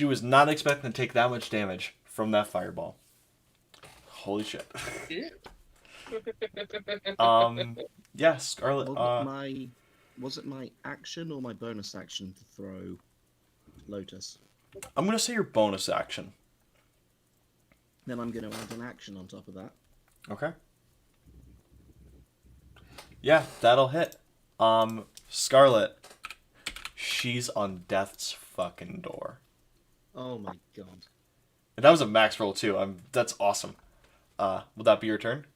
was not expecting to take that much damage from that fireball. Holy shit. Yeah, Scarlet. Was it my action or my bonus action to throw Lotus? I'm gonna say your bonus action. Then I'm going to add an action on top of that. Okay. Yeah, that'll hit. Scarlet. She's on death's fucking door. Oh my god. And that was a max roll too. That's awesome. Will that be your turn?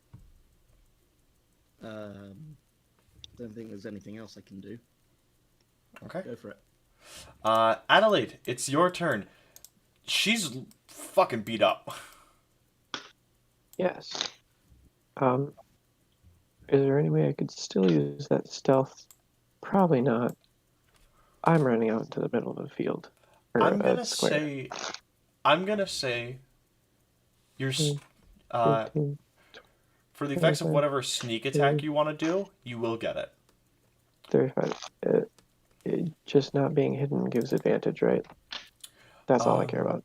Don't think there's anything else I can do. Okay. Go for it. Adelaide, it's your turn. She's fucking beat up. Yes. Is there any way I could still use that stealth? Probably not. I'm running out into the middle of the field. Or I'm a gonna square. say you're 15. for the effects of whatever sneak attack you want to do, you will get it. 35. Just not being hidden gives advantage, right? That's all I care about.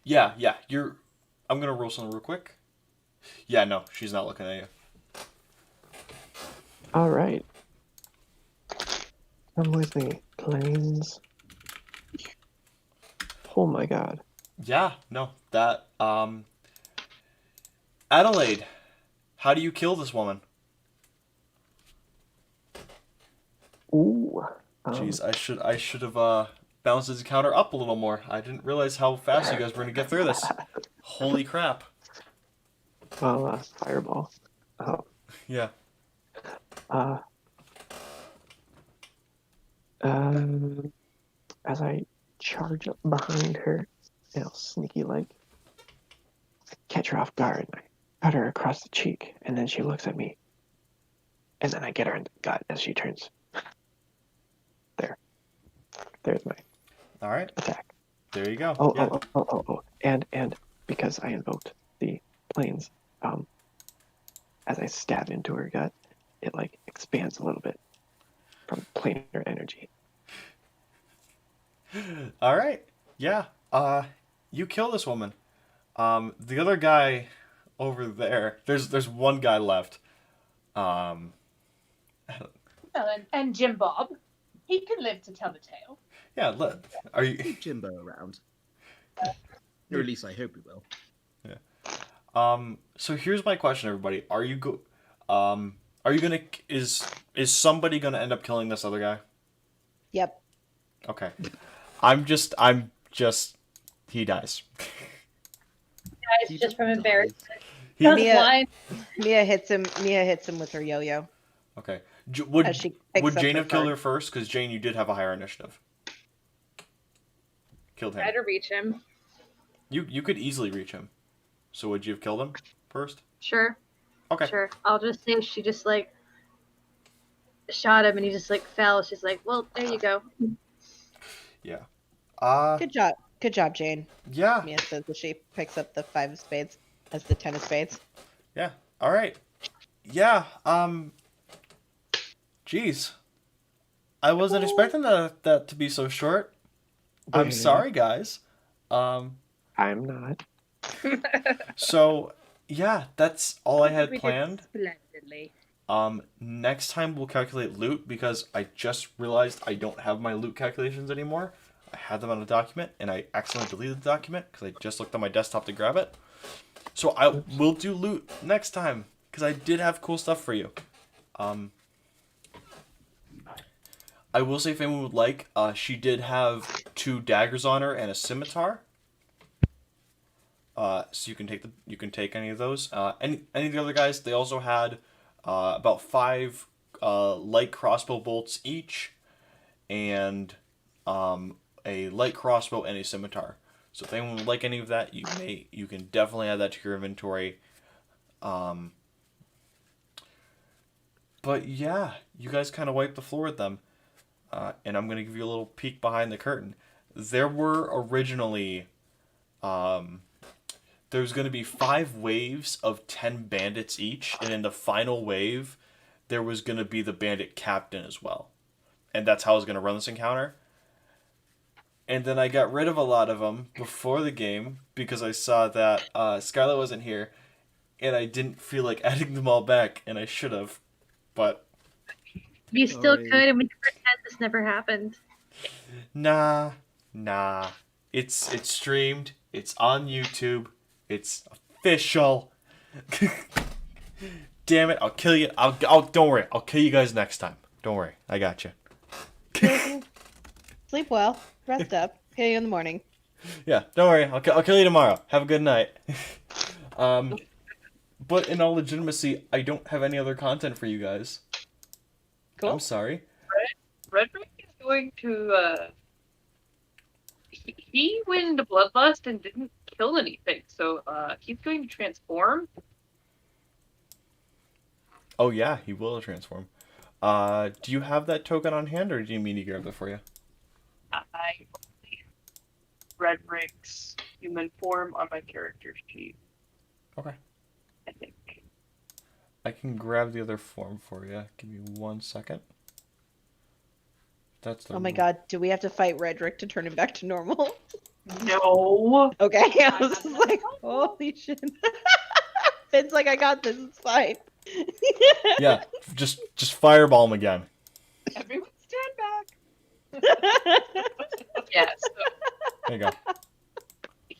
Yeah. I'm gonna roll something real quick. Yeah, no, she's not looking at you. All right. Come with me, planes. Oh my god. Yeah, no, that Adelaide, how do you kill this woman? Ooh. Jeez, I should have bounced his counter up a little more. I didn't realize how fast you guys were gonna get through this. Holy crap. Well, fireball. Oh. Yeah. As I charge up behind her, sneaky like, I catch her off guard and I cut her across the cheek, and then she looks at me, and then I get her in the gut as she turns. There's my All right. attack. There you go. Oh, Yeah. oh. And because I invoked the planes, as I stab into her gut, it like expands a little bit from planar energy. All right. Yeah. You kill this woman. The other guy over there. There's one guy left. Well, and Jim Bob. He can live to tell the tale. Yeah. Are you? Keep Jimbo around. Or at least I hope we will. So here's my question, everybody. Are you gonna is somebody gonna end up killing this other guy? Yep. Okay. I'm just he dies. Guys, just from embarrassment. He- Those Mia- lines. Mia hits him with her yo-yo. Okay. As Would she picks up Jane her have killed card. her first? Because Jane, you did have a higher initiative. Killed him. Try to reach him. You could easily reach him. So would you have killed him first? Sure. Okay. Sure. I'll just say she just like shot him and he just like fell. She's like, well, there you go. Yeah. Good job, Jane. Yeah. Mia says as she picks up the 5 of spades as the 10 of spades. Yeah. All right. Yeah. Jeez. I wasn't expecting that to be so short. I'm Yeah. sorry, guys. I'm not. So yeah, that's all I had We did planned. splendidly. Next time we'll calculate loot because I just realized I don't have my loot calculations anymore. I had them on a document and I accidentally deleted the document because I just looked on my desktop to grab it. So we'll do loot next time. because I did have cool stuff for you. I will say, if anyone would like, she did have 2 daggers on her and a scimitar. So you can take any of those. Any of the other guys, they also had about 5 light crossbow bolts each, and a light crossbow and a scimitar. So if anyone would like any of that, you can definitely add that to your inventory. But yeah, you guys kind of wiped the floor with them. And I'm going to give you a little peek behind the curtain. There were originally, there's going to be 5 waves of 10 bandits each, and in the final wave, there was going to be the bandit captain as well. And that's how I was going to run this encounter. And then I got rid of a lot of them before the game because I saw that Skylar wasn't here, and I didn't feel like adding them all back, and I should have. But You still Sorry. could, and we can pretend this never happened. nah. It's streamed. It's on YouTube. It's official. Damn it! I'll kill you. I'll don't worry. I'll kill you guys next time. Don't worry. I got you. Sleep well. Rest up. Kill you in the morning. Yeah. Don't worry. I'll kill you tomorrow. Have a good night. But in all legitimacy, I don't have any other content for you guys. Cool. I'm sorry. Redrick is going to. He went into Bloodlust and didn't kill anything, so he's going to transform. Oh yeah, he will transform. Do you have that token on hand, or do you mean to grab it for you? I only Redrick's human form on my character sheet. Okay. I think. I can grab the other form for you. Give me 1 second. That's the. Oh my god, do we have to fight Redrick to turn him back to normal? No. Okay, I was just like, holy shit. Finn's like, I got this, it's fine. Yeah, just fireball him again. Everyone stand back. Yeah. So There you go.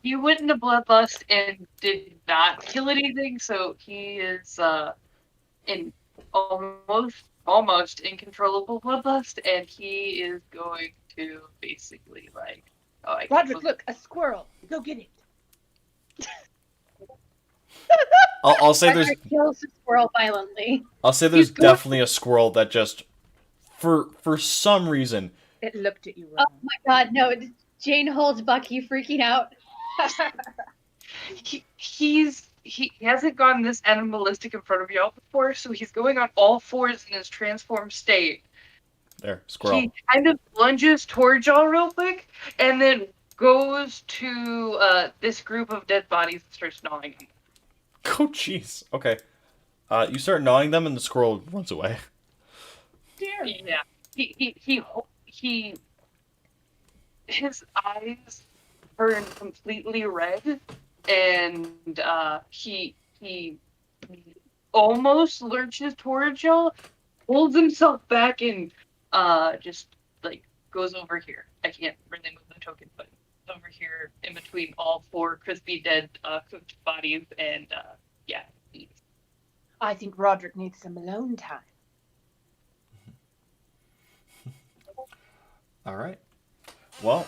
he went into Bloodlust and did not kill anything, so he is in almost incontrollable Bloodlust, and he is going to basically like. Oh, I can't Roderick, look, a squirrel. Go get it. I'll say there's Redrick kills the squirrel violently. there's definitely a squirrel that just for some reason. It looked at you Oh wrong. my god, no. Jane holds Bucky freaking out. He hasn't gone this animalistic in front of y'all before, so he's going on all 4s in his transformed state. There, squirrel. He kind of lunges towards y'all real quick, and then goes to this group of dead bodies and starts gnawing them. Oh jeez. Okay. You start gnawing them, and the squirrel runs away. Dear. Yeah. He his eyes turn completely red, and he almost lurches towards y'all, holds himself back, and just like goes over here. I can't really move the token, but over here in between all 4 crispy dead cooked bodies, and yeah. I think Roderick needs some alone time. All right. Well,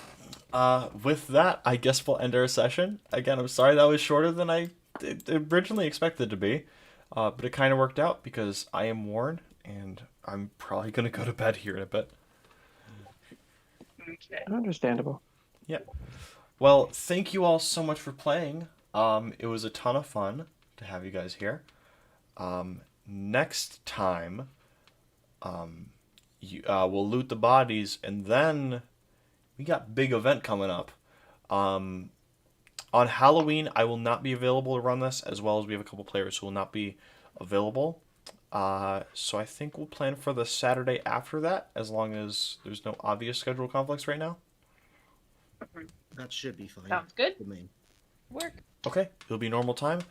with that, I guess we'll end our session. Again, I'm sorry that was shorter than I originally expected to be, but it kind of worked out because I am worn, and I'm probably going to go to bed here in a bit. Okay. Understandable. Yeah. Well, thank you all so much for playing. It was a ton of fun to have you guys here. Next time, we'll loot the bodies, and then we got big event coming up. On Halloween, I will not be available to run this, as well as we have a couple players who will not be available. So I think we'll plan for the Saturday after that, as long as there's no obvious schedule conflicts right now. That should be fine. Sounds good. For me. Work. Okay, it'll be normal time.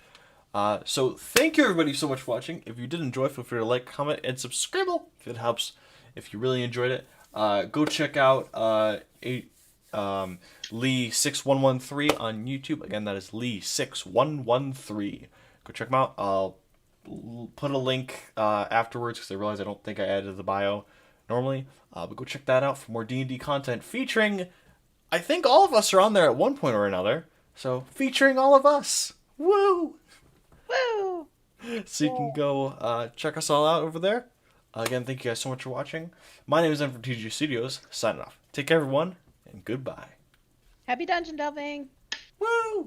So thank you everybody so much for watching. If you did enjoy, feel free to like, comment, and subscribe if it helps. If you really enjoyed it, go check out Lee6113 on YouTube. Again, that is Lee6113. Go check him out. I'll put a link afterwards because I realize I don't think I added the bio normally. But go check that out for more D&D content featuring. I think all of us are on there at one point or another. So featuring all of us. Woo! Woo! So you can go check us all out over there. Again, thank you guys so much for watching. My name is M from TG Studios. Signing off. Take care, everyone, and goodbye. Happy dungeon delving. Woo!